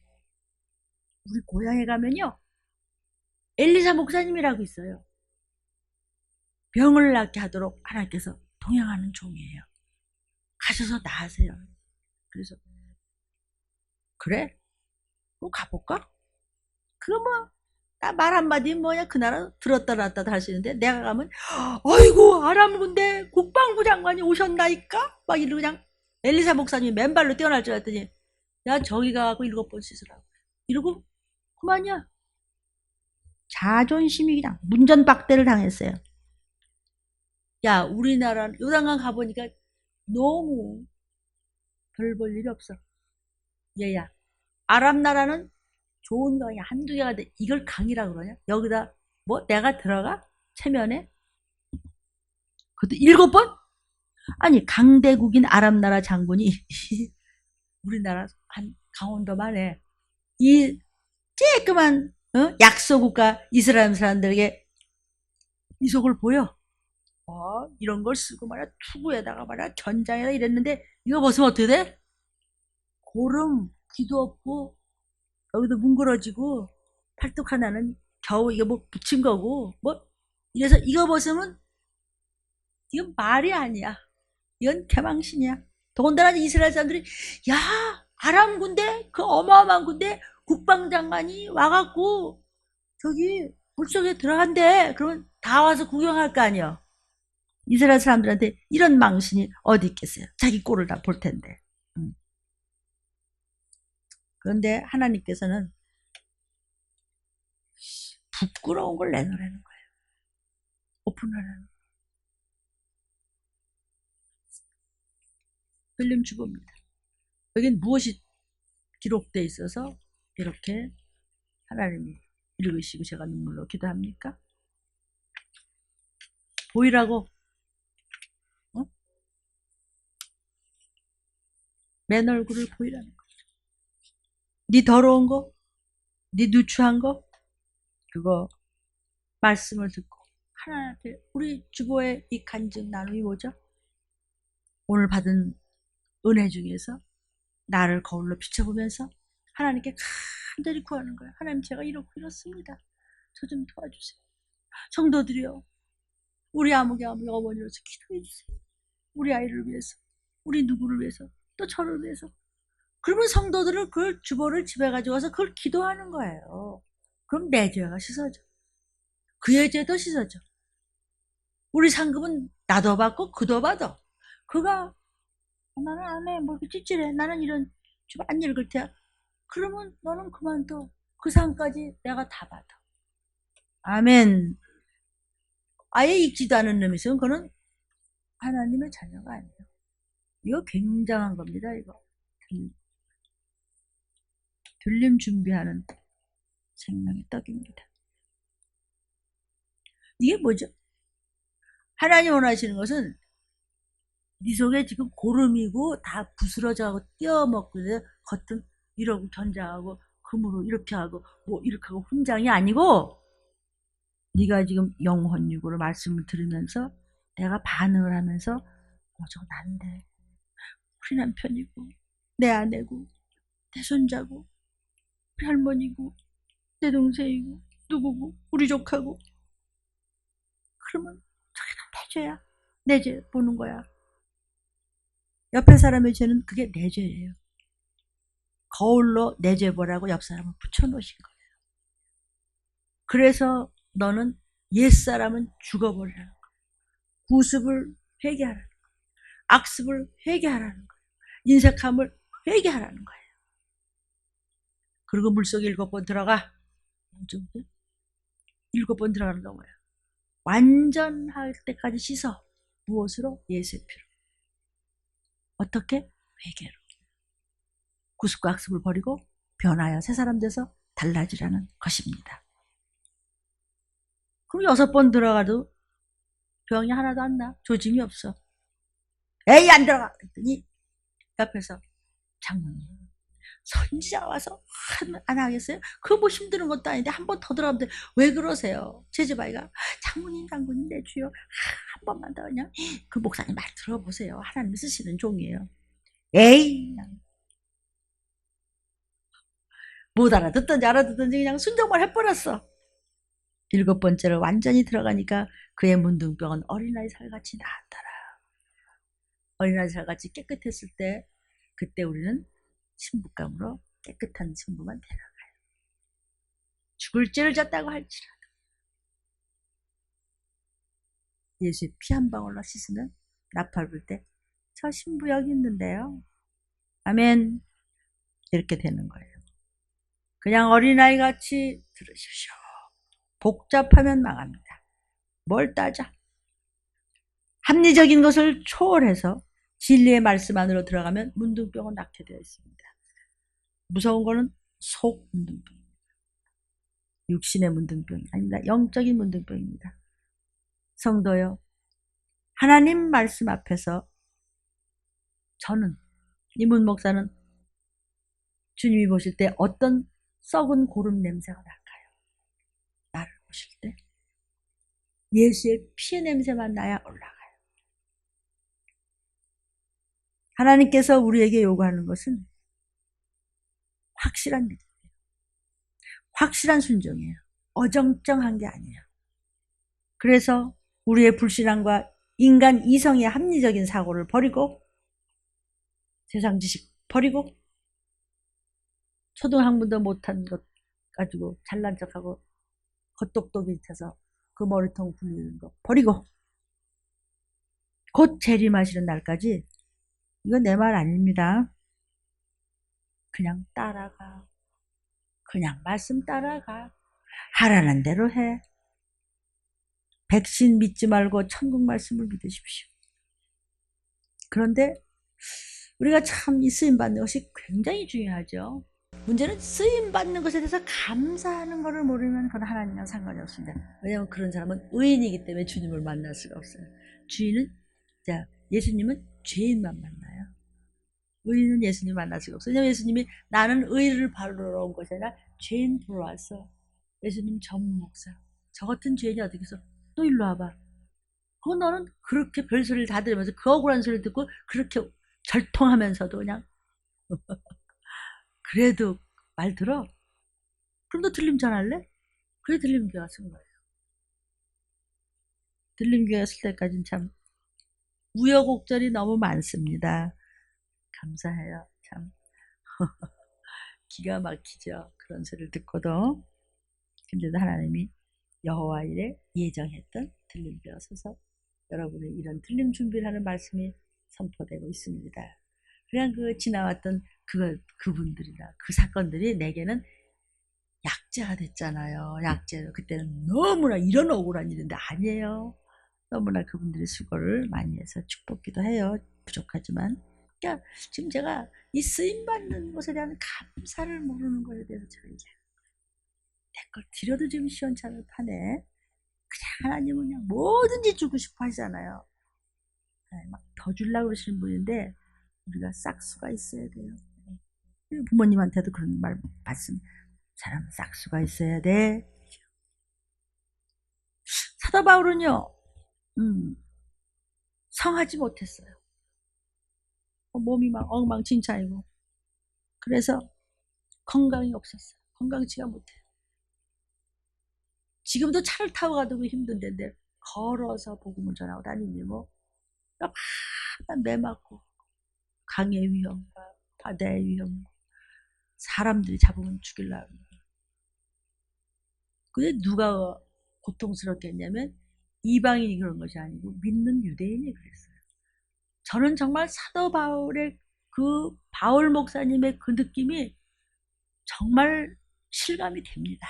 Speaker 1: 우리 고향에 가면요 엘리사 목사님이라고 있어요. 병을 낫게 하도록 하나님께서 동행하는 종이에요. 가셔서 나으세요. 그래서 그래? 그럼 가볼까? 그거 뭐 나 말 한마디 뭐야 그 나라 들었다 놨다 하시는데 내가 가면 어이구 아람 군대 국방부 장관이 오셨나이까? 막 이러고 그냥 엘리사 목사님이 맨발로 뛰어날 줄 알았더니 야 저기 가고 7번 씻으라고 이러고 그만이야. 자존심이 그냥 문전박대를 당했어요. 야 우리나라 요단강 가보니까 너무 별 볼 일이 없어. 얘야 아랍 나라는 좋은 강이 한두 개가 돼. 이걸 강이라 그러냐? 여기다 뭐 내가 들어가? 체면에? 그것도 7번? 아니 강대국인 아랍 나라 장군이 우리나라 한 강원도만 해. 이 쬐끄만 약소국가 이스라엘 사람들에게 이 속을 보여. 이런 걸 쓰고 말이야 투구에다가 말이야 견장에다 이랬는데 이거 벗으면 어떻게 돼? 고름 귀도 없고 여기도 뭉그러지고 팔뚝 하나는 겨우 이거 뭐 붙인 거고 뭐 이래서 이거 벗으면 이건 말이 아니야. 이건 개망신이야. 더군다나 이스라엘 사람들이 야 아람 군대 그 어마어마한 군대 국방장관이 와갖고 저기 물속에 들어간대. 그러면 다 와서 구경할 거 아니야. 이스라엘 사람들한테 이런 망신이 어디 있겠어요. 자기 꼴을 다 볼 텐데. 그런데 하나님께서는 부끄러운 걸 내놓으라는 거예요. 오픈하라는 거예요. 흘림 주부입니다. 여긴 무엇이 기록되어 있어서 이렇게 하나님이 읽으시고 제가 눈물로 기도합니까? 보이라고? 어? 맨 얼굴을 보이라는 거. 네 더러운 거, 네 누추한 거, 그거 말씀을 듣고 하나님 앞에 우리 주보의 이 간증 나눔이 뭐죠? 오늘 받은 은혜 중에서 나를 거울로 비춰보면서 하나님께 간절히 구하는 거예요. 하나님, 제가 이렇습니다. 저 좀 도와주세요. 성도들이요, 우리 아무개 어머니로서 기도해 주세요. 우리 아이를 위해서, 우리 누구를 위해서, 또 저를 위해서. 그러면 성도들은 그 주보를 집에 가져와서 그걸 기도하는 거예요. 그럼 내 죄가 씻어져. 그의 죄도 씻어져. 우리 상급은 나도 받고 그도 받아. 그가 나는 안 해, 뭐 이렇게 찌질해, 나는 이런 좀 안 읽을 테야. 그러면 너는 그만둬. 그 상까지 내가 다 받아. 아멘. 아예 읽지도 않은 놈이 있으면 그는 하나님의 자녀가 아니에요. 이거 굉장한 겁니다. 이거 들림 준비하는 생명의 떡입니다. 이게 뭐죠? 하나님 원하시는 것은 네 속에 지금 고름이고 다 부스러져가고 띄어먹고 겉은 이러고 견장하고 금으로 이렇게 하고 뭐 이렇게 하고 훈장이 아니고, 네가 지금 영혼육으로 말씀을 들으면서 내가 반응을 하면서 저거 난데, 우리 남편이고 내 아내고 내 손자고 우리 할머니고 내 동생이고 누구고 우리 조카고, 그러면 저게 다 내 죄야. 내 죄 보는 거야. 옆에 사람의 죄는 그게 내 죄예요. 거울로 내 죄 보라고 옆 사람을 붙여놓으신 거예요. 그래서 너는 옛사람은 죽어버리라는 거예요. 구습을 회개하라는 거예요. 악습을 회개하라는 거예요. 인색함을 회개하라는 거예요. 그리고 물속에 7번 들어가. 7번 들어가는 거 뭐야? 완전할 때까지 씻어. 무엇으로? 예수의 피로. 어떻게? 회개로. 구습과 악습을 버리고 변하여 새 사람 돼서 달라지라는 것입니다. 그럼 6번 들어가도 병이 하나도 안 나. 조짐이 없어. 에이, 안 들어가! 그랬더니 옆에서 장모님, 선지자 와서 안 하겠어요? 그거 뭐 힘드는 것도 아닌데 한 번 더 들어가면 돼. 왜 그러세요? 제 집 아이가 장모님 내 주여 한 번만 더 그냥 그 목사님 말 들어보세요. 하나님 쓰시는 종이에요. 에이, 못 알아듣든지 알아듣든지 그냥 순종만 해버렸어. 7번째를 완전히 들어가니까 그의 문둥병은 어린아이 살같이 나았더라. 어린아이 살같이 깨끗했을 때, 그때 우리는 신부감으로 깨끗한 신부만 데려가요. 죽을 죄를 졌다고 할지라도 예수의 피 한 방울로 씻으면 나팔 불 때 저 신부 여기 있는데요. 아멘. 이렇게 되는 거예요. 그냥 어린아이 같이 들으십시오. 복잡하면 망합니다. 뭘 따져? 합리적인 것을 초월해서 진리의 말씀 안으로 들어가면 문둥병은 낫게 되어 있습니다. 무서운 거는 속 문둥병입니다. 육신의 문둥병이 아닙니다. 영적인 문둥병입니다. 성도요, 하나님 말씀 앞에서 저는, 이문 목사는 주님이 보실 때 어떤 썩은 고름 냄새가 날까요? 나를 보실 때 예수의 피의 냄새만 나야 올라가요. 하나님께서 우리에게 요구하는 것은 확실한 믿음이에요. 확실한 순종이에요. 어정쩡한 게 아니에요. 그래서 우리의 불신앙과 인간 이성의 합리적인 사고를 버리고, 세상 지식 버리고, 초등학문도 못한 것 가지고 잘난 척하고 겉똑똑이 쳐서 그 머리통 굴리는 거 버리고, 곧 재림하시는 날까지, 이거 내 말 아닙니다. 그냥 따라가. 그냥 말씀 따라가. 하라는 대로 해. 백신 믿지 말고 천국 말씀을 믿으십시오. 그런데 우리가 참 이 쓰임 받는 것이 굉장히 중요하죠. 문제는 쓰임 받는 것에 대해서 감사하는 것을 모르면 그건 하나님과 상관이 없습니다. 왜냐하면 그런 사람은 의인이기 때문에 주님을 만날 수가 없어요. 예수님은 죄인만 만나요. 의인은 예수님 만날 수가 없어요. 왜냐하면 예수님이 나는 의를 바르러 온 것이 아니라 죄인 보러 왔어. 예수님 전문 목사. 저 같은 죄인이 어디 있어? 또 일로 와봐. 그거 너는 그렇게 별소리를 다 들으면서 그 억울한 소리를 듣고 그렇게 절통하면서도 그냥 그래도 말 들어? 그럼 너 들림 전할래? 그래 들림교회 왔은 거예요. 들림교회 왔을 때까지는 참 우여곡절이 너무 많습니다. 감사해요. 참 기가 막히죠. 그런 소리를 듣고도. 근데도 하나님이 여호와 일에 예정했던 들림교회 서서 여러분의 이런 들림 준비를 하는 말씀이 선포되고 있습니다. 그냥 그 지나왔던 그분들이나 그 사건들이 내게는 약재가 됐잖아요. 약재. 그때는 너무나 이런 억울한 일인데 아니에요. 너무나 그분들이 수고를 많이 해서 축복기도 해요. 부족하지만. 그러니까 지금 제가 이 쓰임받는 것에 대한 감사를 모르는 것에 대해서 제가 이제 내 걸 드려도 지금 시원찮을 판에 그냥 하나님은 그냥 뭐든지 주고 싶어 하잖아요. 막 더 주려고 그러시는 분인데 우리가 싹수가 있어야 돼요. 부모님한테도 그런 말 받습니다. 사람은 싹수가 있어야 돼. 사도 바울은요, 성하지 못했어요. 몸이 막 엉망진창이고. 그래서 건강이 없었어요. 건강치가 못해요. 지금도 차를 타고 가도 힘든데 걸어서 복음을 전하고 다니니 뭐 매 맞고 강의 위험과 바다의 위험, 사람들이 잡으면 죽이려고. 근데 누가 고통스럽게 했냐면 이방인이 그런 것이 아니고 믿는 유대인이 그랬어요. 저는 정말 사도 바울의 그 바울 목사님의 그 느낌이 정말 실감이 됩니다.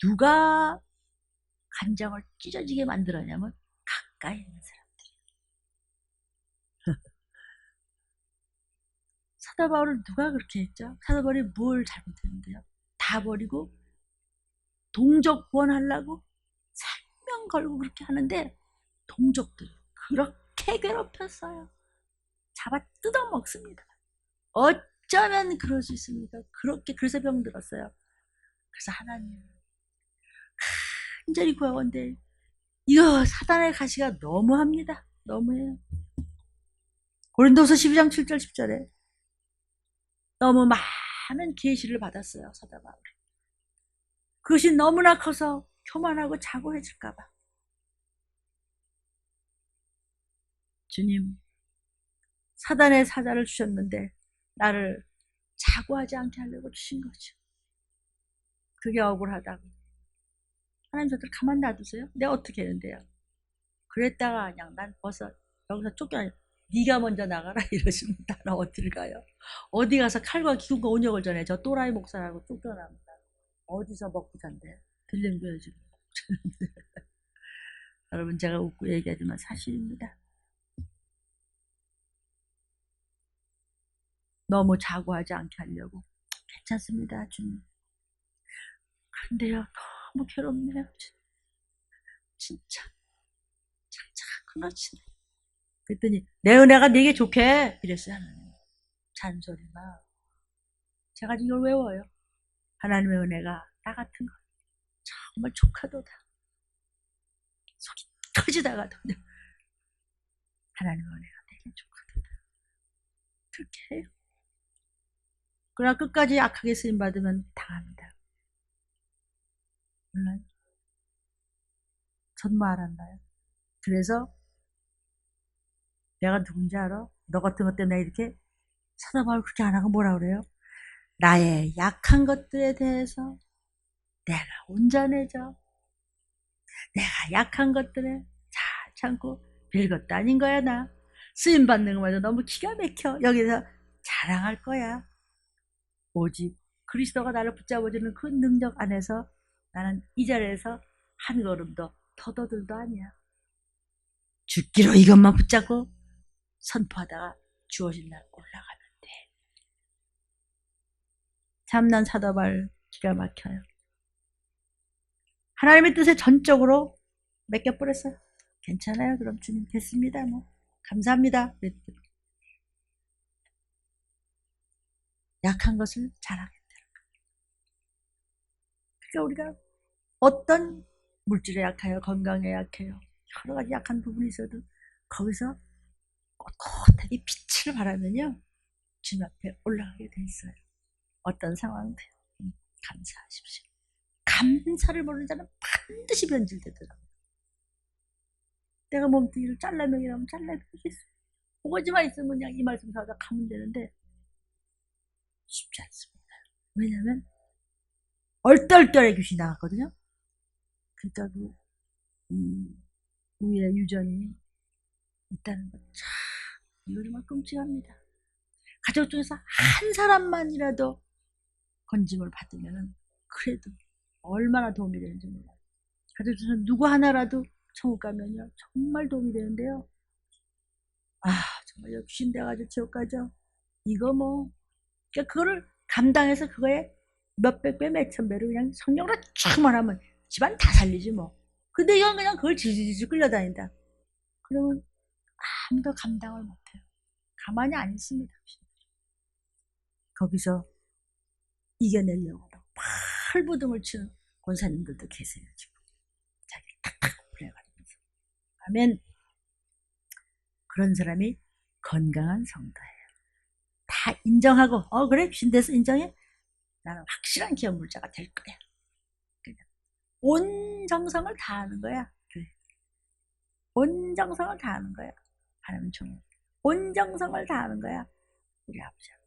Speaker 1: 누가 간장을 찢어지게 만들었냐면 가까이 있는 사람들이. 사도 바울을 누가 그렇게 했죠? 사도 바울이 뭘 잘못했는데요? 다 버리고 동족 구원하려고 생명 걸고 그렇게 하는데 동족들 그렇게 괴롭혔어요. 잡아 뜯어먹습니다. 어쩌면 그럴 수 있습니까? 그래서 병들었어요. 그래서 하나님 간절히 구하건대 이거 사단의 가시가 너무합니다. 너무해요. 고린도서 12장 7절 10절에 너무 많은 계시를 받았어요. 사도 바울이. 그것이 너무나 커서 교만하고 자고해질까 봐. 주님, 사단의 사자를 주셨는데 나를 자고하지 않게 하려고 주신 거죠. 그게 억울하다고. 하나님 저들 가만 놔두세요? 내가 어떻게 했는데요? 그랬다가 그냥 난 벌써 여기서 쫓겨나. 네가 먼저 나가라 이러시면 나는 어딜 가요? 어디 가서 칼과 기근과 온역을 전해 저 또라이 목사라고 쫓겨납니다. 어디서 먹고 잔대? 들림교회 지금 여러분 제가 웃고 얘기하지만 사실입니다. 너무 자고하지 않게 하려고. 괜찮습니다 주님. 근데요 너무 괴롭네요. 진짜 자꾸 놓치네. 그랬더니 내 은혜가 네게 좋게 이랬어요 하나님. 잔소리만. 제가 이걸 외워요. 하나님의 은혜가 나 같은 거 정말 족하도다. 속이 터지다가도 하나님의 은혜가 내게 족하도다. 그렇게 해요. 그러나 끝까지 악하게 쓰임받으면 당합니다. 몰라요? 전 뭐 알았나요? 그래서 내가 누군지 알아? 너 같은 것 때문에 이렇게 사도 바울 그렇게 안 하고 뭐라 그래요? 나의 약한 것들에 대해서 내가 온전해져. 내가 약한 것들에 잘 참고 별것도 아닌 거야 나. 쓰임받는 것마저 너무 기가 막혀. 여기서 자랑할 거야. 오직 그리스도가 나를 붙잡아주는 그 능력 안에서 나는 이 자리에서 한 걸음도 더더들도 아니야. 죽기로 이것만 붙잡고 선포하다가 주어진 날 올라가면 돼. 참난 사도바울 기가 막혀요. 하나님의 뜻에 전적으로 맡겨버렸어요. 괜찮아요. 그럼 주님 됐습니다. 뭐 감사합니다. 그랬더니 약한 것을 잘하겠다. 그러니까 우리가 어떤 물질에 약해요, 건강에 약해요, 여러 가지 약한 부분이 있어도 거기서 꼿꼿하게 빛을 발하면요 주님 앞에 올라가게 돼 있어요. 어떤 상황도 감사하십시오. 감사를 모르는 자는 반드시 변질되더라고요. 내가 몸뚱이를 잘라먹이라면 잘라먹이겠어요. 오가지만 있으면 그냥 이 말씀 사다 가면 되는데 쉽지 않습니다. 왜냐하면 얼떨결에 귀신이 나갔거든요. 그러니까 그 우의 유전이 있다는 것. 참 이거 정말 끔찍합니다. 가족 중에서 한 사람만이라도 건짐을 받으면 그래도 얼마나 도움이 되는지 몰라요. 가족 중에서 누구 하나라도 천국 가면요 정말 도움이 되는데요. 아 정말 귀신 돼가지고 지옥 가죠. 이거 뭐 그러니까 그거를 감당해서 그거에 몇백 배 몇천 배로 그냥 성령으로 쫙만 하면 집안 다 살리지 뭐. 근데 이건 그냥 그걸 질질질 끌려다닌다. 그러면 아무도 감당을 못해요. 가만히 안 있습니다. 거기서 이겨내려고 팔부둥을 치는 권사님들도 계세요. 지금 자기를 탁탁 불려가면서. 아멘. 그런 사람이 건강한 성도예요. 다 인정하고 그래 신대서 인정해? 나는 확실한 기업 물자가 될 거야. 온 정성을 다하는 거야. 그래. 온 정성을 다하는 거야. 하나님 정말 온 정성을 다하는 거야. 우리 아버지 앞에.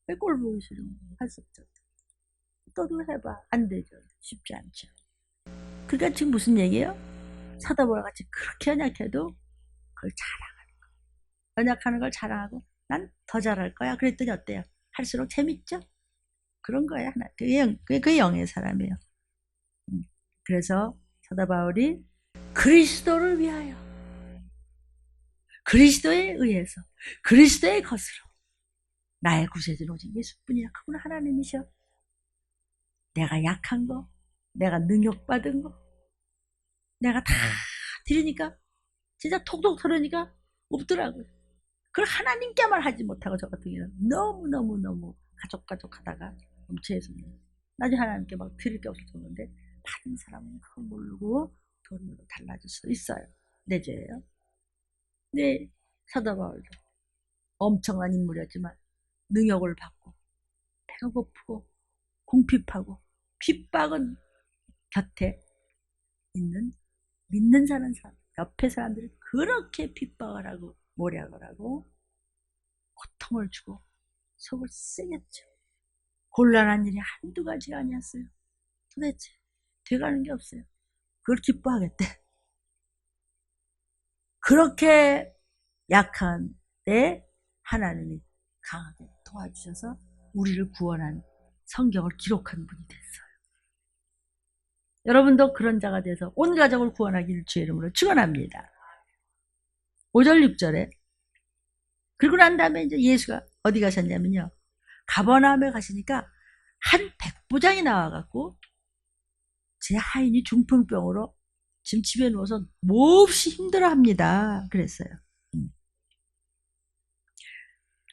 Speaker 1: 왜 꼴 보기 싫은 거? 할 수 없죠. 또도 해봐. 안 되죠. 쉽지 않죠. 그러니까 지금 무슨 얘기예요? 사도바울 같이 그렇게 연약해도 그걸 자랑하는 거. 연약하는 걸 자랑하고 난 더 잘할 거야. 그랬더니 어때요? 할수록 재밌죠? 그런 거야. 하나. 그게 영의 사람이에요. 그래서 사도바울이 그리스도를 위하여 그리스도에 의해서 그리스도의 것으로 나의 구세주는 오직 예수뿐이야. 그분 하나님이셔. 내가 약한 거, 내가 능욕받은 거, 내가 다 드리니까 진짜 톡톡 털으니까 없더라고요. 그걸 하나님께만 하지 못하고 저 같은 경우는 너무 가족 하다가 엄체해서는 나중에 하나님께 막 드릴 게 없을 정도인데 받은 사람은 그걸 모르고 돈으로 달라질 수도 있어요. 내 죄예요. 네, 사도 바울도 엄청난 인물이었지만 능욕을 받고 배가 고프고 궁핍하고 핍박은 곁에 있는 믿는 사람 옆에 사람들이 그렇게 핍박을 하고 모략을 하고 고통을 주고 속을 쓰겠죠. 곤란한 일이 한두 가지가 아니었어요. 도대체 돼가는 게 없어요. 그걸 기뻐하겠대. 그렇게 약한 때 하나님이 강하게 도와주셔서 우리를 구원한 성경을 기록한 분이 됐어요. 여러분도 그런 자가 돼서 온 가족을 구원하기를 주의 이름으로 축원합니다. 5절 6절에 그리고 난 다음에 이제 예수가 어디 가셨냐면요. 가버나움에 가시니까 한 백부장이 나와갖고 제 하인이 중풍병으로 지금 집에 누워서 몹시 힘들어합니다. 그랬어요.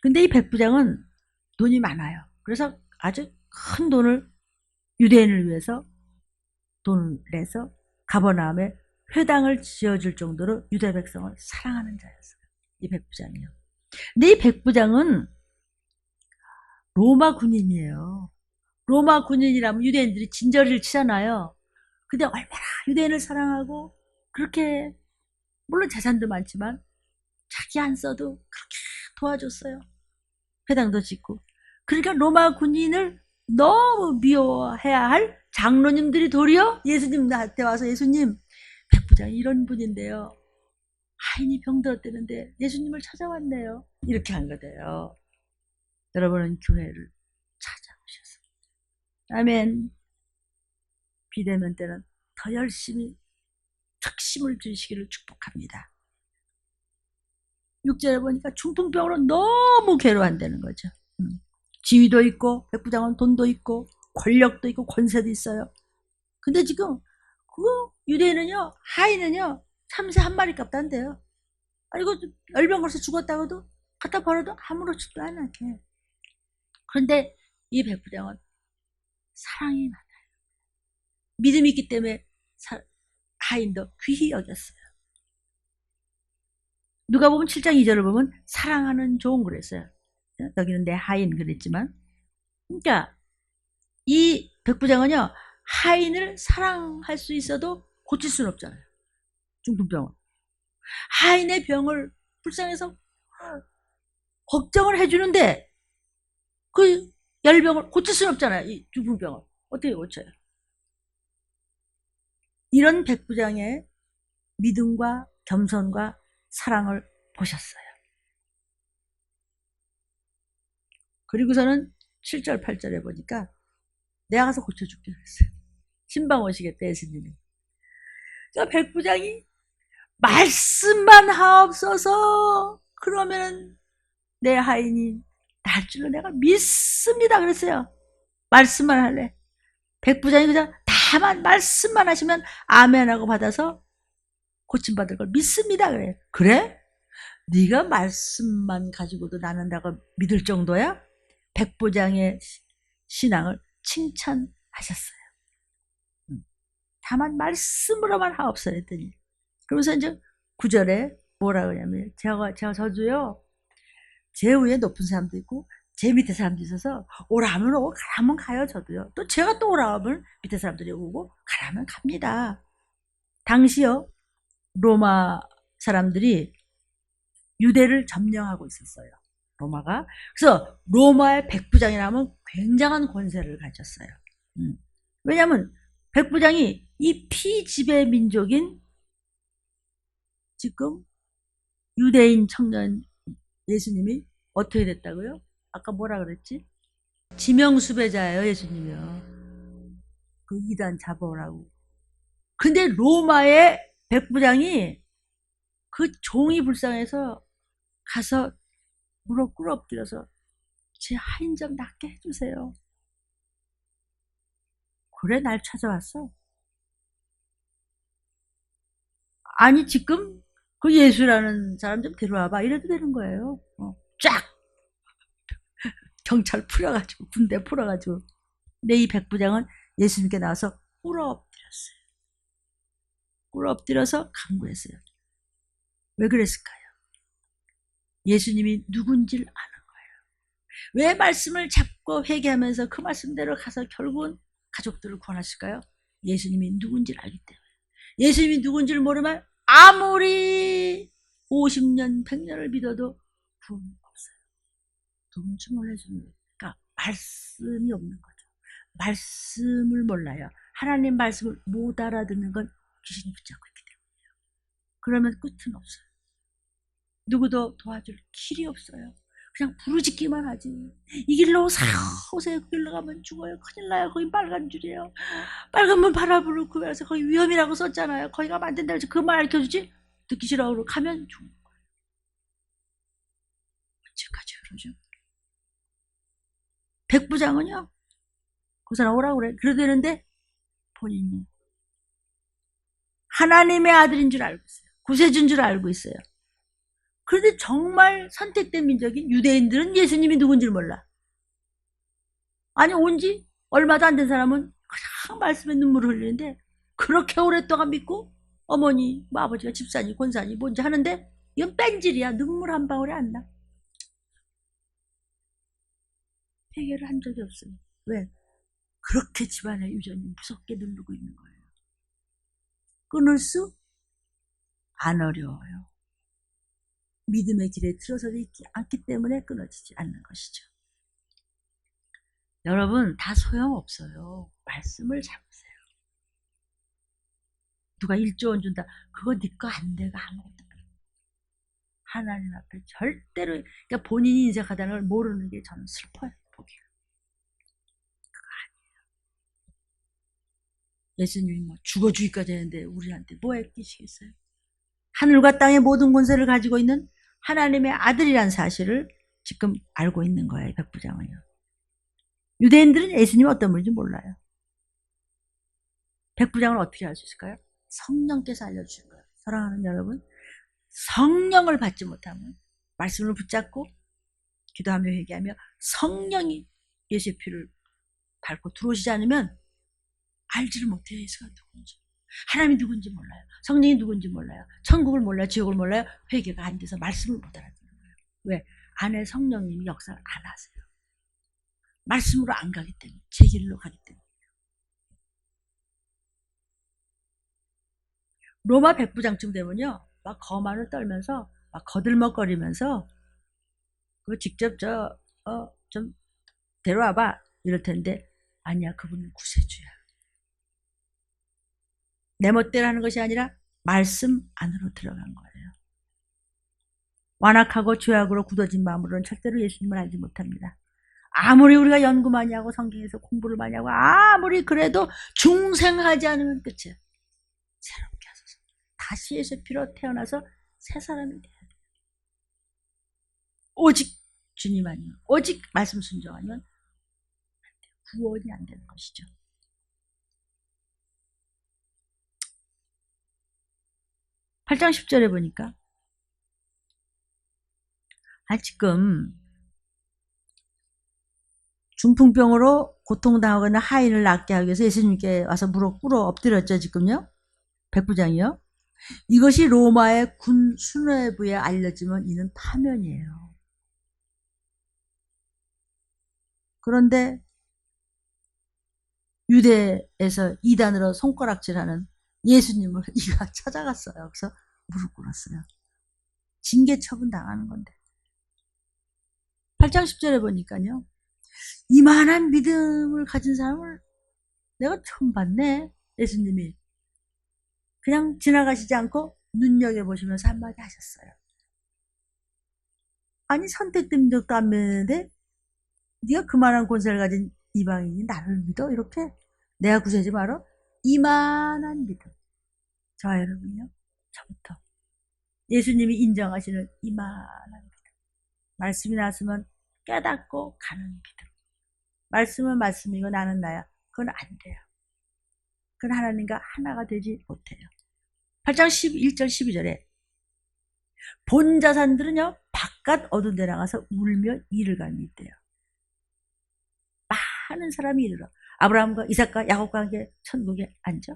Speaker 1: 근데 이 백부장은 돈이 많아요. 그래서 아주 큰 돈을 유대인을 위해서 돈을 내서 가버나움에 회당을 지어줄 정도로 유대 백성을 사랑하는 자였어요. 이 백부장이요. 근데 이 백부장은 로마 군인이에요. 로마 군인이라면 유대인들이 진저리를 치잖아요. 근데 얼마나 유대인을 사랑하고 그렇게 물론 재산도 많지만 자기 안 써도 그렇게 도와줬어요. 회당도 짓고. 그러니까 로마 군인을 너무 미워해야 할 장로님들이 도리어 예수님한테 와서 예수님 백부장이 이런 분인데요. 하인이 병들었다는데 예수님을 찾아왔네요. 이렇게 한 거예요. 여러분은 교회를 찾아오셔서 아멘. 비대면 때는 더 열심히 특심을 주시기를 축복합니다. 6절에 보니까 중풍병으로 너무 괴로워한다는 거죠. 지위도 있고 백부장은 돈도 있고 권력도 있고 권세도 있어요. 근데 지금 그 유대인은요, 하인은요, 참새 한 마리 값도 안 돼요. 아니 이거 열병 걸려서 죽었다고도 갖다 버려도 아무렇지도 않게. 그런데 이 백부장은 사랑이 많아요. 믿음이 있기 때문에 하인도 귀히 여겼어요. 누가 보면 7장 2절을 보면 사랑하는 종 그랬어요. 여기는 내 하인 그랬지만, 그러니까 이 백부장은요, 하인을 사랑할 수 있어도 고칠 수는 없잖아요. 중풍병을. 하인의 병을 불쌍해서 걱정을 해주는데 그 열병을 고칠 수는 없잖아요. 이 중풍병을 어떻게 고쳐요? 이런 백부장의 믿음과 겸손과 사랑을 보셨어요. 그리고서는 7절 8절에 보니까 내가 가서 고쳐줄게 그랬어요. 신방 오시겠다 예수님이. 저 백부장이 말씀만 하옵소서 그러면 내 하인이 날 줄로 내가 믿습니다 그랬어요. 말씀만 할래. 백부장이 그냥 다만 말씀만 하시면 아멘하고 받아서 고침받을 걸 믿습니다 그래. 그래? 네가 말씀만 가지고도 나는다고 믿을 정도야? 백부장의 신앙을 칭찬하셨어요. 다만 말씀으로만 하옵소서 했더니, 그러면서 이제 9절에 뭐라 그러냐면 제가 저도요, 제 위에 높은 사람도 있고 제 밑에 사람도 있어서 오라면 오고 가라면 가요. 저도요. 또 제가 또 오라면 밑에 사람들이 오고 가라면 갑니다. 당시요 로마 사람들이 유대를 점령하고 있었어요. 로마가. 그래서 로마의 백부장이라면 굉장한 권세를 가졌어요. 왜냐하면 백부장이 이 피지배 민족인 지금 유대인 청년 예수님이 어떻게 됐다고요? 아까 뭐라 그랬지? 지명수배자예요, 예수님이요. 그 이단 잡아오라고. 근데 로마의 백부장이 그 종이 불쌍해서 가서 무릎 꿇어 엎드려서 제 하인 좀 낫게 해주세요. 그래 날 찾아왔어. 아니 지금 그 예수라는 사람 좀 데려와봐 이래도 되는 거예요. 쫙 경찰 풀어가지고 군대 풀어가지고. 근데 이 백부장은 예수님께 나와서 꿇어 엎드렸어요. 꿇어 엎드려서 간구했어요. 왜 그랬을까요? 예수님이 누군지를 아는 거예요. 왜 말씀을 잡고 회개하면서 그 말씀대로 가서 결국은 가족들을 구원하실까요? 예수님이 누군지를 알기 때문에. 예수님이 누군지를 모르면 아무리 50년, 100년을 믿어도 구원 없어요. 누군지 몰라주는 거예요. 그러니까 말씀이 없는 거죠. 말씀을 몰라요. 하나님 말씀을 못 알아듣는 건 귀신이 붙잡고 있기 때문이에요. 그러면 끝은 없어요. 누구도 도와줄 길이 없어요. 그냥 부르짖기만 하지. 이 길로 오세요. 그 길로 가면 죽어요. 큰일 나요. 거기 빨간 줄이에요. 빨간 문 바라보고 그래서 거기 위험이라고 썼잖아요. 거기 가면 안 된다고 해서 그 말 알려주지. 듣기 싫어하고 가면 죽는 거예요. 언제까지 그러죠? 백부장은요. 그 사람 오라고 그래. 그래도 되는데 본인이 하나님의 아들인 줄 알고 있어요. 구세주인 줄 알고 있어요. 그런데 정말 선택된 민족인 유대인들은 예수님이 누군지를 몰라. 아니 온 지 얼마도 안 된 사람은 그냥 말씀에 눈물을 흘리는데 그렇게 오랫동안 믿고 어머니, 뭐 아버지가 집사니 권사니 뭔지 하는데 이건 뺀질이야. 눈물 한 방울이 안 나. 회개를 한 적이 없어요. 왜? 그렇게 집안의 유전이 무섭게 누르고 있는 거예요. 끊을 수 안 어려워요. 믿음의 길에 들어서지 있지 않기 때문에 끊어지지 않는 것이죠. 여러분 다 소용없어요. 말씀을 잡으세요. 누가 1조 원 준다. 그거 네 거 안 돼가 아무것도 안 돼. 하나님 앞에 절대로 그러니까 본인이 인색하다는 걸 모르는 게 저는 슬퍼요. 보기가. 그거 아니에요. 예수님이 뭐 죽어 주기까지 했는데 우리한테 뭐 애끼시겠어요? 하늘과 땅의 모든 권세를 가지고 있는 하나님의 아들이란 사실을 지금 알고 있는 거예요. 백부장은요. 유대인들은 예수님이 어떤 분인지 몰라요. 백부장을 어떻게 알 수 있을까요? 성령께서 알려주신 거예요. 사랑하는 여러분, 성령을 받지 못하면 말씀을 붙잡고 기도하며 회개하며 성령이 예수의 피를 밟고 들어오시지 않으면 알지를 못해요. 예수가 누군지, 하나님이 누군지 몰라요. 성령이 누군지 몰라요. 천국을 몰라요. 지옥을 몰라요. 회개가 안 돼서 말씀을 못 알아듣는 거예요. 왜? 안에 성령님이 역사를 안 하세요. 말씀으로 안 가기 때문에, 제 길로 가기 때문에. 로마 백부장쯤 되면요, 막 거만을 떨면서 막 거들먹거리면서 그 직접 좀 데려와봐 이럴 텐데, 아니야, 그분은 구세주야. 내 멋대로 하는 것이 아니라 말씀 안으로 들어간 거예요. 완악하고 죄악으로 굳어진 마음으로는 절대로 예수님을 알지 못합니다. 아무리 우리가 연구 많이 하고 성경에서 공부를 많이 하고 아무리 그래도 중생하지 않으면 끝이에요. 새롭게 하소서. 다시 예수의 피로 태어나서 새 사람이 돼야 돼요. 오직 주님 아니면, 오직 말씀 순종하면 구원이 안 되는 것이죠. 8장 10절에 보니까 지금 중풍병으로 고통당하고 있는 하인을 낫게 하기 위해서 예수님께 와서 무릎 꿇어 엎드렸죠. 지금요, 백부장이요. 이것이 로마의 군 수뇌부에 알려지면 이는 파면이에요. 그런데 유대에서 이단으로 손가락질하는 예수님을 이가 찾아갔어요. 그래서 무릎 꿇었어요. 징계 처분 당하는 건데. 8장 10절에 보니까요, 이만한 믿음을 가진 사람을 내가 처음 봤네. 예수님이 그냥 지나가시지 않고 눈여겨보시면서 한마디 하셨어요. 아니, 선택된 적도 안 믿는데 네가 그만한 권세를 가진 이방인이 나를 믿어? 이렇게? 내가 구세지 말어? 이만한 믿음. 저와 여러분요, 저부터 예수님이 인정하시는 이만한 믿음. 말씀이 나왔으면 깨닫고 가는 믿음. 말씀은 말씀이고 나는 나야. 그건 안 돼요. 그건 하나님과 하나가 되지 못해요. 8장 11절 12절에 본 자산들은요, 바깥 어두운 데 나가서 울며 이를 갈미 있대요. 많은 사람이 이르러 아브라함과 이삭과 야곱과 함께 천국에 앉아.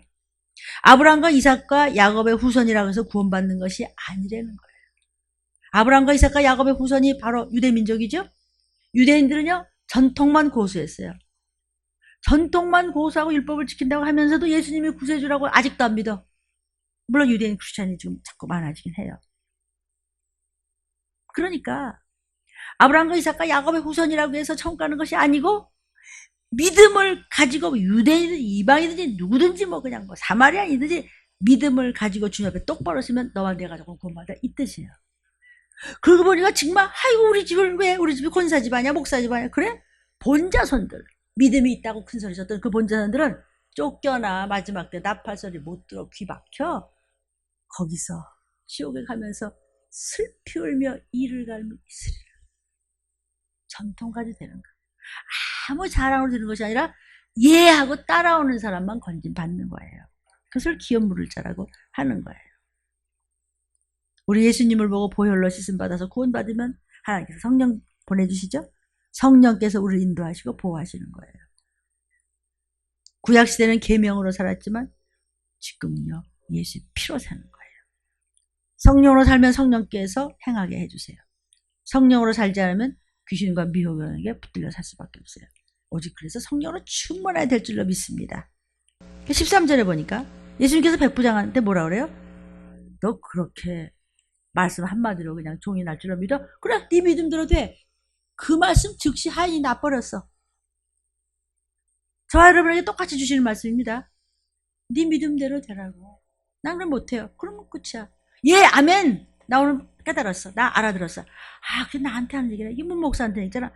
Speaker 1: 아브라함과 이삭과 야곱의 후손이라고 해서 구원받는 것이 아니라는 거예요. 아브라함과 이삭과 야곱의 후손이 바로 유대민족이죠. 유대인들은요, 전통만 고수했어요. 전통만 고수하고 율법을 지킨다고 하면서도 예수님이 구세주라고 아직도 안 믿어. 물론 유대인 크리스찬이 지금 자꾸 많아지긴 해요. 그러니까 아브라함과 이삭과 야곱의 후손이라고 해서 천국 가는 것이 아니고, 믿음을 가지고 유대인이든지 이방이든지 누구든지 뭐 그냥 뭐 사마리아인이든지 믿음을 가지고 주님 앞에 똑바로 서면 너와 내가 조금 구원받아, 이 뜻이에요. 그러고 보니까 정말 아이고, 우리 집을 왜 우리 집이 권사 집안이야 목사 집안이야 그래? 본자손들, 믿음이 있다고 큰 소리 쳤던 그 본자손들은 쫓겨나 마지막 때 나팔소리 못 들어 귀 막혀 거기서 지옥에 가면서 슬피 울며 이를 갈며 있으리라. 전통까지 되는 거야. 아무 자랑으로 되는 것이 아니라 예하고 따라오는 사람만 건진 받는 거예요. 그것을 기업 물을 자라고 하는 거예요. 우리 예수님을 보고 보혈로 씻음 받아서 구원 받으면 하나님께서 성령 보내주시죠. 성령께서 우리를 인도하시고 보호하시는 거예요. 구약 시대는 계명으로 살았지만 지금은요, 예수의 피로 사는 거예요. 성령으로 살면 성령께서 행하게 해주세요. 성령으로 살지 않으면 귀신과 미혹에게 붙들려 살 수밖에 없어요. 오직 그래서 성령으로 충만해야 될 줄로 믿습니다. 13절에 보니까 예수님께서 백부장한테 뭐라 그래요? 너 그렇게 말씀 한마디로 그냥 종이 날 줄로 믿어? 그래, 네 믿음대로 돼. 그 말씀 즉시 하인이 나버렸어. 저와 여러분에게 똑같이 주시는 말씀입니다. 네 믿음대로 되라고. 난 그럼 못해요. 그러면 끝이야. 예, 아멘. 나 오늘 깨달았어. 나 알아들었어. 그게 나한테 하는 얘기네. 이문 목사한테 있잖아.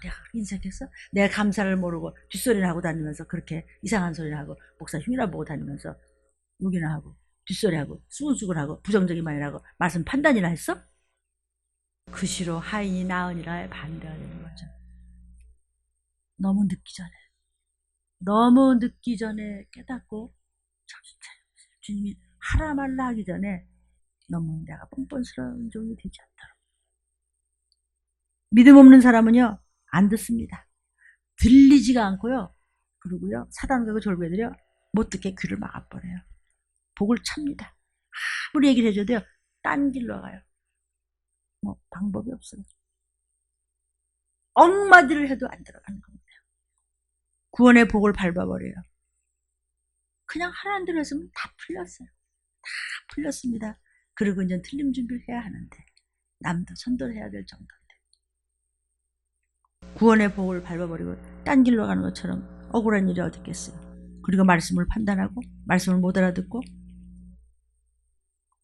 Speaker 1: 내가 인색했어? 내가 감사를 모르고 뒷소리를 하고 다니면서 그렇게 이상한 소리를 하고 목사 흉이나 보고 다니면서 욕이나 하고 뒷소리하고 수근수근하고 부정적인 말이나 하고 말씀 판단이나 했어? 그 시로 하인이 나으니라 반대가 되는 거죠. 너무 늦기 전에 깨닫고 정신 차려. 주님이 하라 말라 하기 전에 너무 내가 뻔뻔스러운 종이 되지 않도록. 믿음 없는 사람은요, 안 듣습니다. 들리지가 않고요. 그리고요, 사단과 졸개들이요, 못 듣게 귀를 막아버려요. 복을 찹니다. 아무리 얘기를 해줘도요, 딴 길로 가요. 뭐 방법이 없어요. 엉마디를 해도 안 들어가는 겁니다. 구원의 복을 밟아버려요. 그냥 하라는 대로 했으면 다 풀렸어요. 다 풀렸습니다. 그리고 이제 틀림 준비를 해야 하는데, 남도 선도를 해야 될 정도인데, 구원의 복을 밟아버리고 딴 길로 가는 것처럼 억울한 일이 어디 있겠어요. 그리고 말씀을 판단하고 말씀을 못 알아듣고,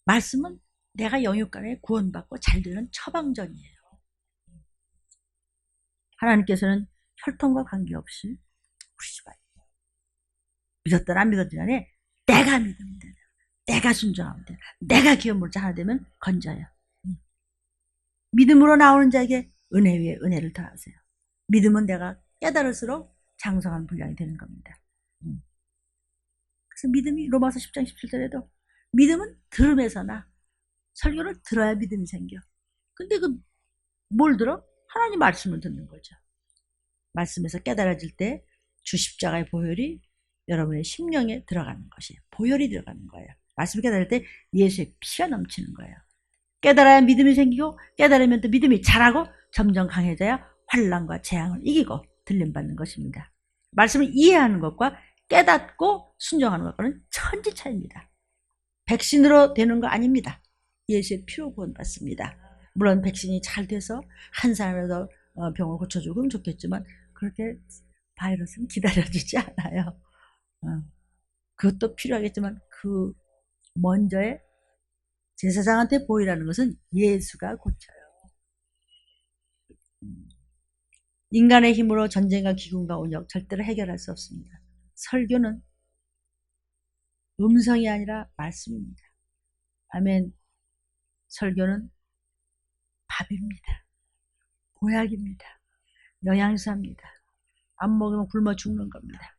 Speaker 1: 말씀은 내가 영육간에 구원받고 잘 되는 처방전이에요. 하나님께서는 혈통과 관계없이 우리 집안 믿었든 안 믿었든 간에 내가 믿으면 돼요. 내가 순종하면 돼요. 내가 기업 물자 하나 되면 건져요. 믿음으로 나오는 자에게 은혜 위에 은혜를 더하세요. 믿음은 내가 깨달을수록 장성한 분량이 되는 겁니다. 그래서 믿음이 로마서 10장 17절에도 믿음은 들음에서나, 설교를 들어야 믿음이 생겨. 근데 뭘 들어? 하나님 말씀을 듣는 거죠. 말씀에서 깨달아질 때 주 십자가의 보혈이 여러분의 심령에 들어가는 것이에요. 보혈이 들어가는 거예요. 말씀을 깨달을 때 예수의 피가 넘치는 거예요. 깨달아야 믿음이 생기고, 깨달으면 또 믿음이 자라고 점점 강해져야 환난과 재앙을 이기고 들림받는 것입니다. 말씀을 이해하는 것과 깨닫고 순종하는 것과는 천지 차이입니다. 백신으로 되는 거 아닙니다. 예수의 피로 구원받습니다. 물론 백신이 잘 돼서 한 사람이라도 병을 고쳐주면 좋겠지만, 그렇게 바이러스는 기다려주지 않아요. 그것도 필요하겠지만, 그 먼저의 제사장한테 보이라는 것은 예수가 고쳐요. 인간의 힘으로 전쟁과 기근과 온역 절대로 해결할 수 없습니다. 설교는 음성이 아니라 말씀입니다. 아멘. 설교는 밥입니다. 보약입니다. 영양사입니다. 안 먹으면 굶어 죽는 겁니다.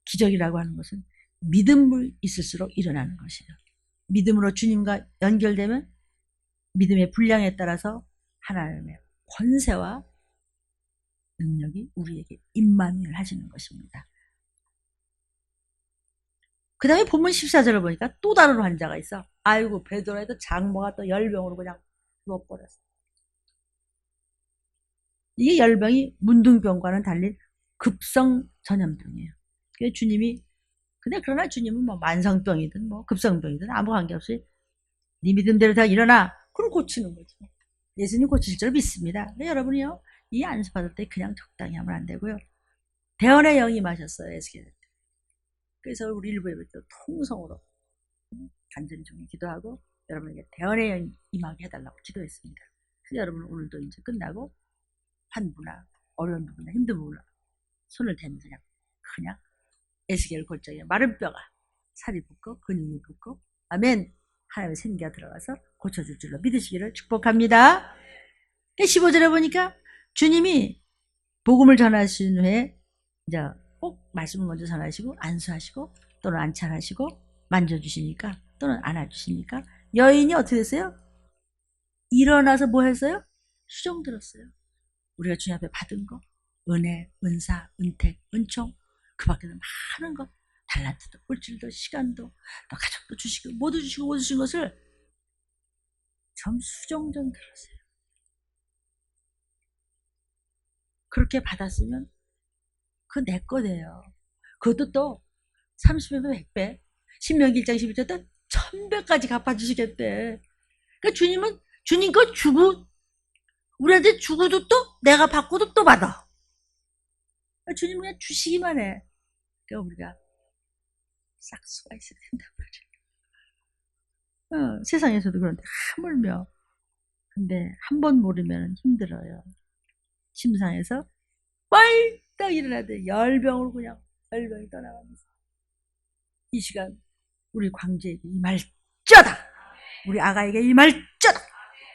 Speaker 1: 기적이라고 하는 것은 믿음이 있을수록 일어나는 것이에요. 믿음으로 주님과 연결되면 믿음의 분량에 따라서 하나님의 권세와 능력이 우리에게 임만을 하시는 것입니다. 그 다음에 본문 14절을 보니까 또 다른 환자가 있어. 아이고, 베드로에도 장모가 또 열병으로 그냥 누워버렸어. 이게 열병이 문둥병과는 달린 급성 전염병이에요. 그래서 주님이, 근데 그러나 주님은 뭐 만성병이든 뭐 급성병이든 아무 관계없이 네 믿음대로 다 일어나. 그걸 고치는 거죠. 예수님 고치실 줄 믿습니다. 근데 여러분이요, 이 안수 받을 때 그냥 적당히 하면 안 되고요. 대언의 영이 임하셨어요, 에스겔. 그래서 우리 일부 예배도 통성으로 간절히 좀 기도하고 여러분에게 대언의 영이 임하게 해달라고 기도했습니다. 그래서 여러분 오늘도 이제 끝나고 환부나 어려운 부분이나 힘든 부분을 손을 대면서 그냥 에스겔 골짜기에 마른 뼈가 살이 붙고 근육이 붙고, 아멘, 하나님의 생기가 들어가서 고쳐줄 줄로 믿으시기를 축복합니다. 15절에 보니까 주님이 복음을 전하신 후에 이제 꼭 말씀을 먼저 전하시고 안수하시고 또는 안찰하시고 만져주시니까 또는 안아주시니까 여인이 어떻게 됐어요? 일어나서 뭐 했어요? 수종 들었어요. 우리가 주님 앞에 받은 거, 은혜, 은사, 은택, 은총, 그 밖에도 많은 것, 달란트도, 물질도, 시간도, 또 가족도 주시고 모두 주시고 모두 주신 것을 좀 수종 좀 들었어요. 그렇게 받았으면 그거 내 거예요. 그것도 또 30배, 100배, 신명기 1장 11절 때 1000배까지 갚아주시겠대. 그러니까 주님은 주님 거 주고 우리한테 주고도 또 내가 받고도 또 받아. 그러니까 주님은 그냥 주시기만 해. 그러니까 우리가 싹수가 있어야 된단 말이에요. 세상에서도 그런데 하물며, 근데 한 번 모르면 힘들어요. 심상에서 빨딱 일어나도 열병으로 그냥 열병이 떠나가면서 이 시간 우리 광주에게 임할쩌다. 우리 아가에게 임할지어다.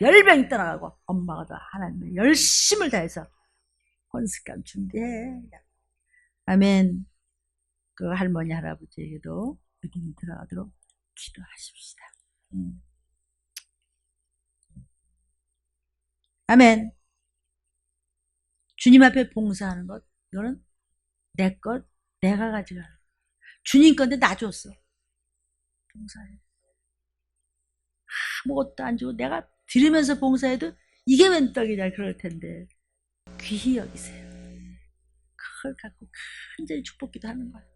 Speaker 1: 열병이 떠나가고 엄마가 더 하나님의 열심을 다해서 혼습감 준비해. 아멘. 그 할머니 할아버지에게도 믿음이 들어가도록 기도하십시다. 아멘. 주님 앞에 봉사하는 것, 이거는 내 것, 내가 가져가는 것. 주님 건데 나 줬어. 봉사해. 아무것도 안 주고 내가 드리면서 봉사해도 이게 웬 떡이냐 그럴 텐데 귀히 여기세요. 그걸 갖고 간절히 축복기도 하는 거예요.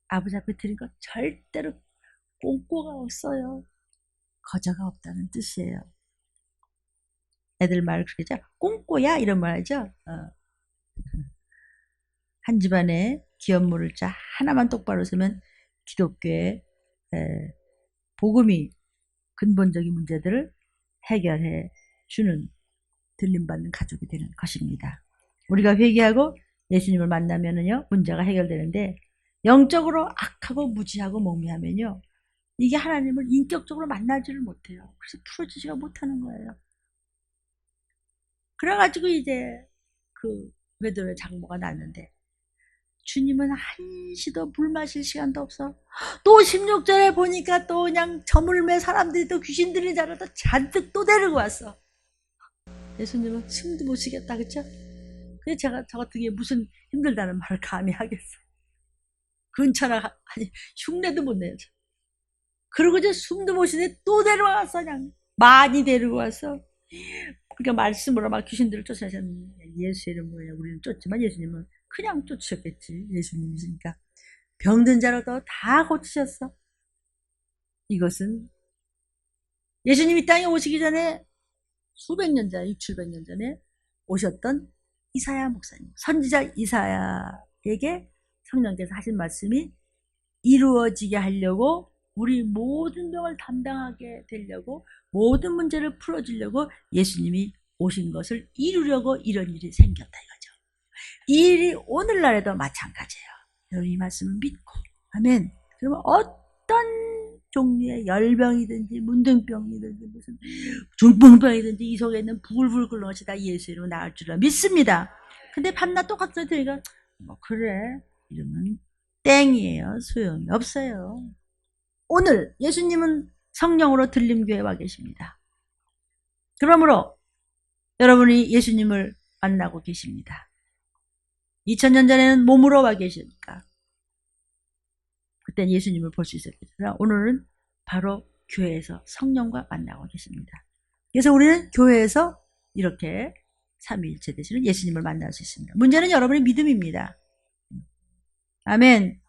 Speaker 1: 아버지 앞에 드린 것 절대로 꽁꼬가 없어요. 거저가 없다는 뜻이에요. 애들 말 그렇게 하죠. 꽁꼬야 이런 말 하죠. 한 집안에 기업물을 자 하나만 똑바로 서면 기독교의 복음이 근본적인 문제들을 해결해 주는 들림받는 가족이 되는 것입니다. 우리가 회개하고 예수님을 만나면은요 문제가 해결되는데 영적으로 악하고 무지하고 몽매하면요 이게 하나님을 인격적으로 만나지를 못해요. 그래서 풀어지지가 못하는 거예요. 그래가지고 이제 그 외도의 장모가 났는데 주님은 한시도 물 마실 시간도 없어. 또 16절에 보니까 또 그냥 저물매 사람들이 또 귀신들이 자라서 잔뜩 또 데리고 왔어. 예수님은 숨도 못 쉬겠다 그쵸? 그래서 제가 저 같은 게 무슨 힘들다는 말을 감히 하겠어. 근처나 아니 흉내도 못 내죠. 그리고 이제 숨도 못 쉬는데 또 데려왔어. 그냥 많이 데리고 왔어. 그러니까 말씀으로 막 귀신들을 쫓아내셨는데 예수 이름으로 우리는 쫓지만 예수님은 그냥 쫓으셨겠지. 예수님이시니까 병든 자로도 다 고치셨어. 이것은 예수님이 땅에 오시기 전에 수백 년 전에 600~700년 전에 오셨던 이사야 목사님 선지자 이사야에게 성령께서 하신 말씀이 이루어지게 하려고 우리 모든 병을 담당하게 되려고 모든 문제를 풀어주려고 예수님이 오신 것을 이루려고 이런 일이 생겼다 이거죠. 이 일이 오늘날에도 마찬가지예요. 여러분 이 말씀을 믿고 아멘. 그러면 어떤 종류의 열병이든지 문둥병이든지 무슨 중풍병이든지 이 속에 있는 부글부글 끓는 것이 다 예수 이름으로 나을 줄을 믿습니다. 근데 밤낮 똑같이 들으니까 뭐 그래 이러면 땡이에요. 소용이 없어요. 오늘 예수님은 성령으로 들림교회에 와 계십니다. 그러므로 여러분이 예수님을 만나고 계십니다. 2000년 전에는 몸으로 와 계시니까 그때는 예수님을 볼 수 있었겠죠. 오늘은 바로 교회에서 성령과 만나고 계십니다. 그래서 우리는 교회에서 이렇게 삼위일체 되시는 예수님을 만날 수 있습니다. 문제는 여러분의 믿음입니다. 아멘.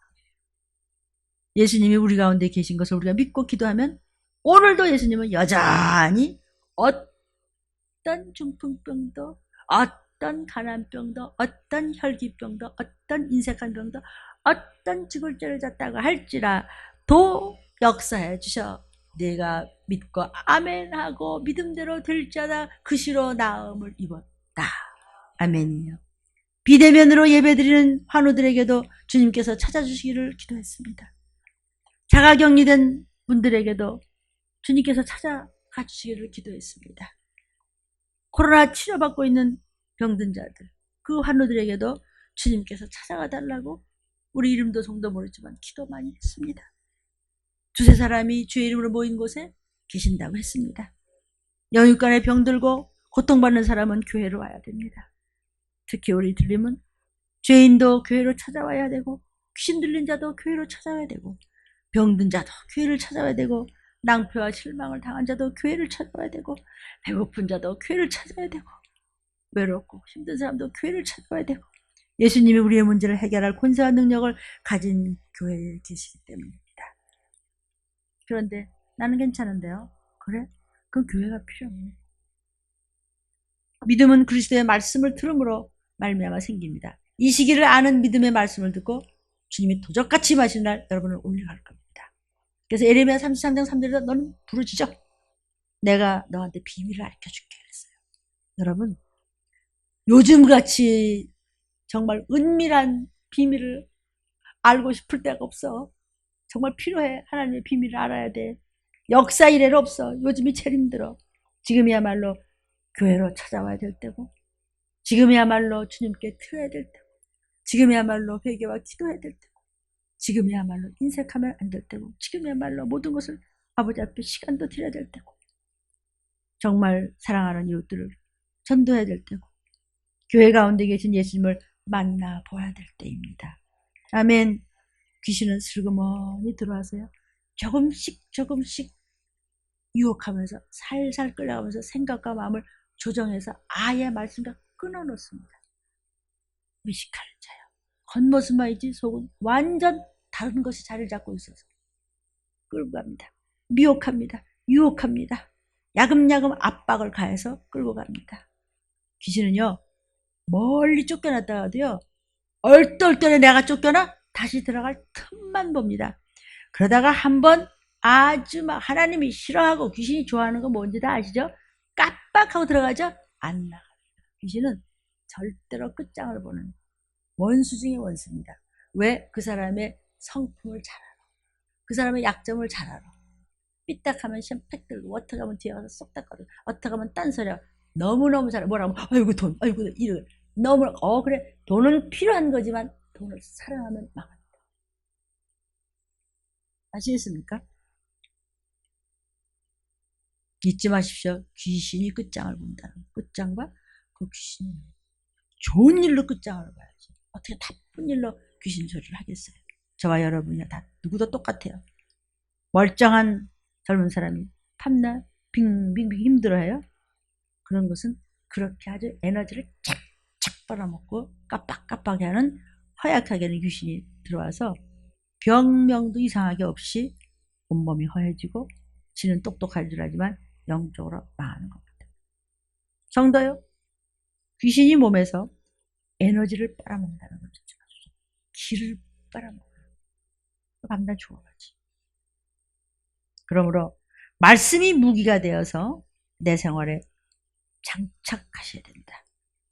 Speaker 1: 예수님이 우리 가운데 계신 것을 우리가 믿고 기도하면 오늘도 예수님은 여전히 어떤 중풍병도 어떤 가난병도 어떤 혈기병도 어떤 인색한 병도 어떤 죽을 죄를 졌다고 할지라도 역사해 주셔. 내가 믿고 아멘하고 믿음대로 될지어다 그 시로 나음을 입었다. 아멘이요. 비대면으로 예배드리는 환우들에게도 주님께서 찾아주시기를 기도했습니다. 자가격리된 분들에게도 주님께서 찾아가 주시기를 기도했습니다. 코로나 치료받고 있는 병든 자들, 그 환우들에게도 주님께서 찾아가 달라고 우리 이름도 성도 모르지만 기도 많이 했습니다. 두세 사람이 주의 이름으로 모인 곳에 계신다고 했습니다. 영육간에 병들고 고통받는 사람은 교회로 와야 됩니다. 특히 우리 들림은 죄인도 교회로 찾아와야 되고 귀신 들린 자도 교회로 찾아와야 되고 병든 자도 교회를 찾아와야 되고 낭패와 실망을 당한 자도 교회를 찾아와야 되고 배고픈 자도 교회를 찾아와야 되고 외롭고 힘든 사람도 교회를 찾아와야 되고 예수님이 우리의 문제를 해결할 권세와 능력을 가진 교회에 계시기 때문입니다. 그런데 나는 괜찮은데요. 그래? 그럼 교회가 필요해. 믿음은 그리스도의 말씀을 들음으로 말미암아 생깁니다. 이 시기를 아는 믿음의 말씀을 듣고 주님이 도적같이 임하시는 날 여러분을 올려갈 겁니다. 그래서 에레미야 33장 3절에서 너는 부르짖어. 내가 너한테 비밀을 알려줄게 그랬어요. 여러분 요즘같이 정말 은밀한 비밀을 알고 싶을 데가 없어. 정말 필요해. 하나님의 비밀을 알아야 돼. 역사 이래로 없어. 요즘이 제일 힘들어. 지금이야말로 교회로 찾아와야 될 때고, 지금이야말로 주님께 드려야 될 때고, 지금이야말로 회개와 기도해야 될 때고, 지금이야말로 인색하면 안 될 때고, 지금이야말로 모든 것을 아버지 앞에 시간도 드려야 될 때고, 정말 사랑하는 이웃들을 전도해야 될 때고, 교회 가운데 계신 예수님을 만나보아야 될 때입니다. 아멘. 귀신은 슬그머니 들어와서요, 조금씩 유혹하면서 살살 끌어가면서 생각과 마음을 조정해서 아예 말씀과 끊어놓습니다. 의식하는 자요. 겉모습만 있지 속은 완전 다른 것이 자리를 잡고 있어서 끌고 갑니다. 미혹합니다. 유혹합니다. 야금야금 압박을 가해서 끌고 갑니다. 귀신은요, 멀리 쫓겨났다가도요, 얼떨떨에 내가 쫓겨나 다시 들어갈 틈만 봅니다. 그러다가 한번 아주 막 하나님이 싫어하고 귀신이 좋아하는 거 뭔지 다 아시죠? 깜빡하고 들어가죠? 안 나갑니다. 귀신은 절대로 끝장을 보는 원수 중의 원수입니다. 왜? 그 사람의 성품을 잘 알아. 그 사람의 약점을 잘 알아. 삐딱하면 샴팩 들고, 어떻게 하면 뒤에 가서 쏙 닦거든. 어떻게 하면 딴소리야. 너무너무 잘 알아. 뭐라고 하면, 아이고 돈, 아이고 이런. 너무, 그래. 돈은 필요한 거지만 돈을 사랑하면 망한다. 아시겠습니까? 잊지 마십시오. 귀신이 끝장을 본다는 끝장과 그 귀신이 좋은 일로 끝장을 봐야지. 어떻게 나쁜 일로 귀신 소리를 하겠어요. 저와 여러분이 다 누구도 똑같아요. 멀쩡한 젊은 사람이 탐나 빙빙빙 힘들어해요. 그런 것은 그렇게 아주 에너지를 착착 빨아먹고 깜빡깜빡 하는 허약하게 하는 귀신이 들어와서 병명도 이상하게 없이 온몸이 허해지고 지는 똑똑할 줄 알지만 영적으로 망하는 겁니다. 성도요, 귀신이 몸에서 에너지를 빨아먹는다는 걸 잊지 마십시오. 기를 빨아먹어요. 밤낮 죽어가지. 그러므로 말씀이 무기가 되어서 내 생활에 장착하셔야 된다.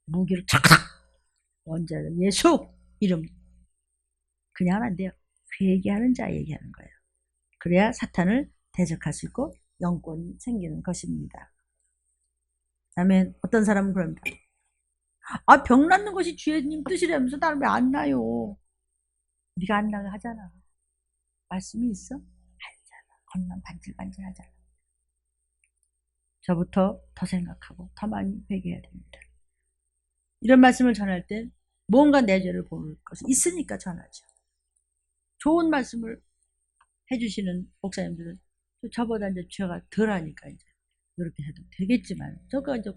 Speaker 1: 무기를 착착 원자로 예수 이름 그냥 하면 안 돼요. 회개하는 자 얘기하는 거예요. 그래야 사탄을 대적할 수 있고 영권이 생기는 것입니다. 아멘. 어떤 사람은 그럽니다. 아, 병 낫는 것이 주님 뜻이라면서 나는 왜 안 나요? 네가 안 나게 하잖아. 말씀이 있어? 알잖아. 겉만 반질반질 하잖아. 저부터 더 생각하고 더 많이 회개해야 됩니다. 이런 말씀을 전할 땐 뭔가 내 죄를 볼 것이 있으니까 전하죠. 좋은 말씀을 해주시는 목사님들은 저보다 이제 죄가 덜하니까 이제 이렇게 해도 되겠지만 저가 이제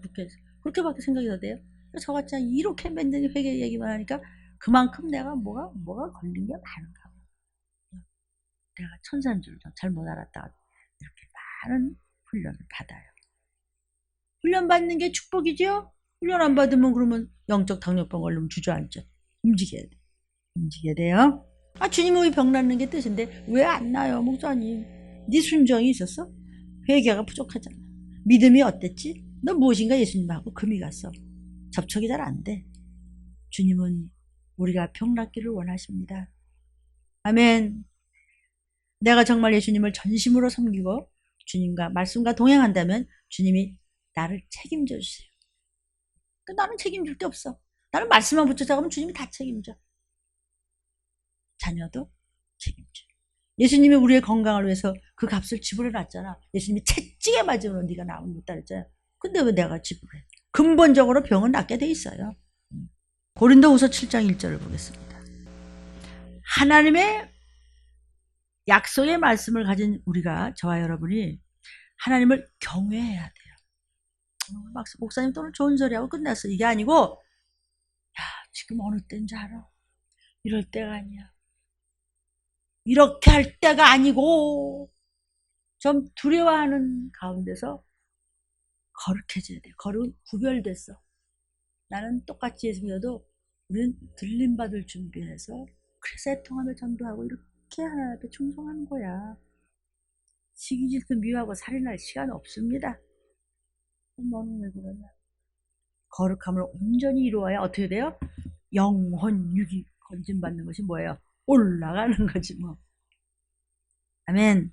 Speaker 1: 그렇게밖에 생각이 더 돼요. 저같이 이렇게 맨날 회개 얘기만 하니까 그만큼 내가 뭐가 걸린 게 많은가 봐. 내가 천사인 줄 잘못 알았다가 이렇게 많은 훈련을 받아요. 훈련 받는 게 축복이죠? 훈련 안 받으면 그러면 영적 당뇨병 걸리면 주저앉죠. 움직여야 돼. 움직여야 돼요. 아, 주님은 왜 병 낫는 게 뜻인데 왜 안 나요, 목사님? 네 순종이 있었어? 회개가 부족하잖아. 믿음이 어땠지? 너 무엇인가 예수님하고 금이 갔어. 접촉이 잘 안 돼. 주님은 우리가 병 낫기를 원하십니다. 아멘. 내가 정말 예수님을 전심으로 섬기고 주님과 말씀과 동행한다면 주님이 나를 책임져 주세요. 나는 책임질 데 없어. 나는 말씀만 붙여잡으면 주님이 다 책임져. 자녀도 책임져. 예수님이 우리의 건강을 위해서 그 값을 지불해 놨잖아. 예수님이 채찍에 맞으면 네가 나오면 못다 그랬잖아. 근데 왜 내가 지불해? 근본적으로 병은 낫게 돼 있어요. 고린도후서 7장 1절을 보겠습니다. 하나님의 약속의 말씀을 가진 우리가, 저와 여러분이 하나님을 경외해야 돼요. 목사님 또 오늘 좋은 소리하고 끝났어. 이게 아니고, 야, 지금 어느 때인지 알아? 이럴 때가 아니야. 이렇게 할 때가 아니고, 좀 두려워하는 가운데서 거룩해져야 돼. 거룩은 구별됐어. 나는 똑같이 예수 믿어도 우리는 들림받을 준비해서 그래서 애통하며 전도하고 이렇게 하나님 앞에 충성하는 거야. 시기 질투 미워하고 살인할 시간 없습니다. 너는 왜 그러냐? 거룩함을 온전히 이루어야 어떻게 돼요? 영혼 육이 건진받는 것이 뭐예요? 올라가는 거지 뭐. 아멘.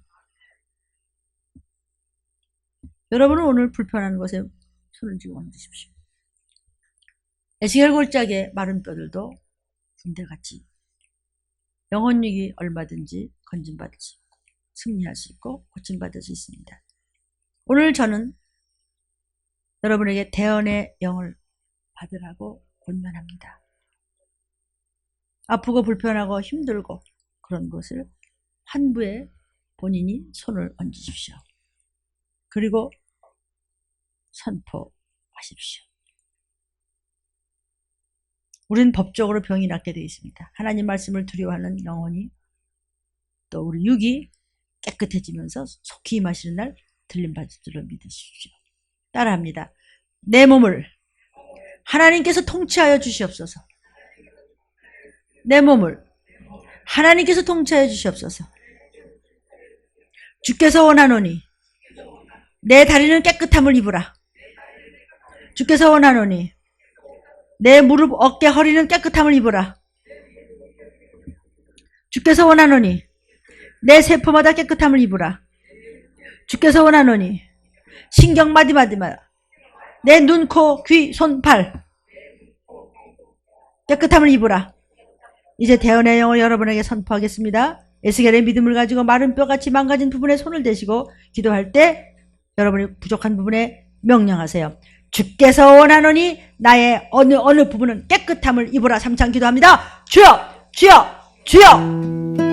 Speaker 1: 여러분은 오늘 불편한 것에 손을 쥐고 얹으십시오. 에스겔 골짜기의 마른 뼈들도 군대같이 영혼육이 얼마든지 건진받을 수 있고 승리할 수 있고 고침받을 수 있습니다. 오늘 저는 여러분에게 대언의 영을 받으라고 권면합니다. 아프고 불편하고 힘들고 그런 것을 환부에 본인이 손을 얹으십시오. 그리고 선포하십시오. 우리는 법적으로 병이 낫게 되어 있습니다. 하나님 말씀을 두려워하는 영혼이 또 우리 육이 깨끗해지면서 속히 임하시는 날 들림받을 줄을 믿으십시오. 따라합니다. 내 몸을 하나님께서 통치하여 주시옵소서. 내 몸을 하나님께서 통치하여 주시옵소서. 주께서 원하노니 내 다리는 깨끗함을 입으라. 주께서 원하노니 내 무릎, 어깨, 허리는 깨끗함을 입으라. 주께서 원하노니 내 세포마다 깨끗함을 입으라. 주께서 원하노니 신경 마디마디마다 내 눈, 코, 귀, 손, 발 깨끗함을 입으라. 이제 대언의 영을 여러분에게 선포하겠습니다. 에스겔의 믿음을 가지고 마른 뼈같이 망가진 부분에 손을 대시고 기도할 때 여러분이 부족한 부분에 명령하세요. 주께서 원하노니 나의 어느 부분은 깨끗함을 입으라. 삼창 기도합니다. 주여, 주여, 주여.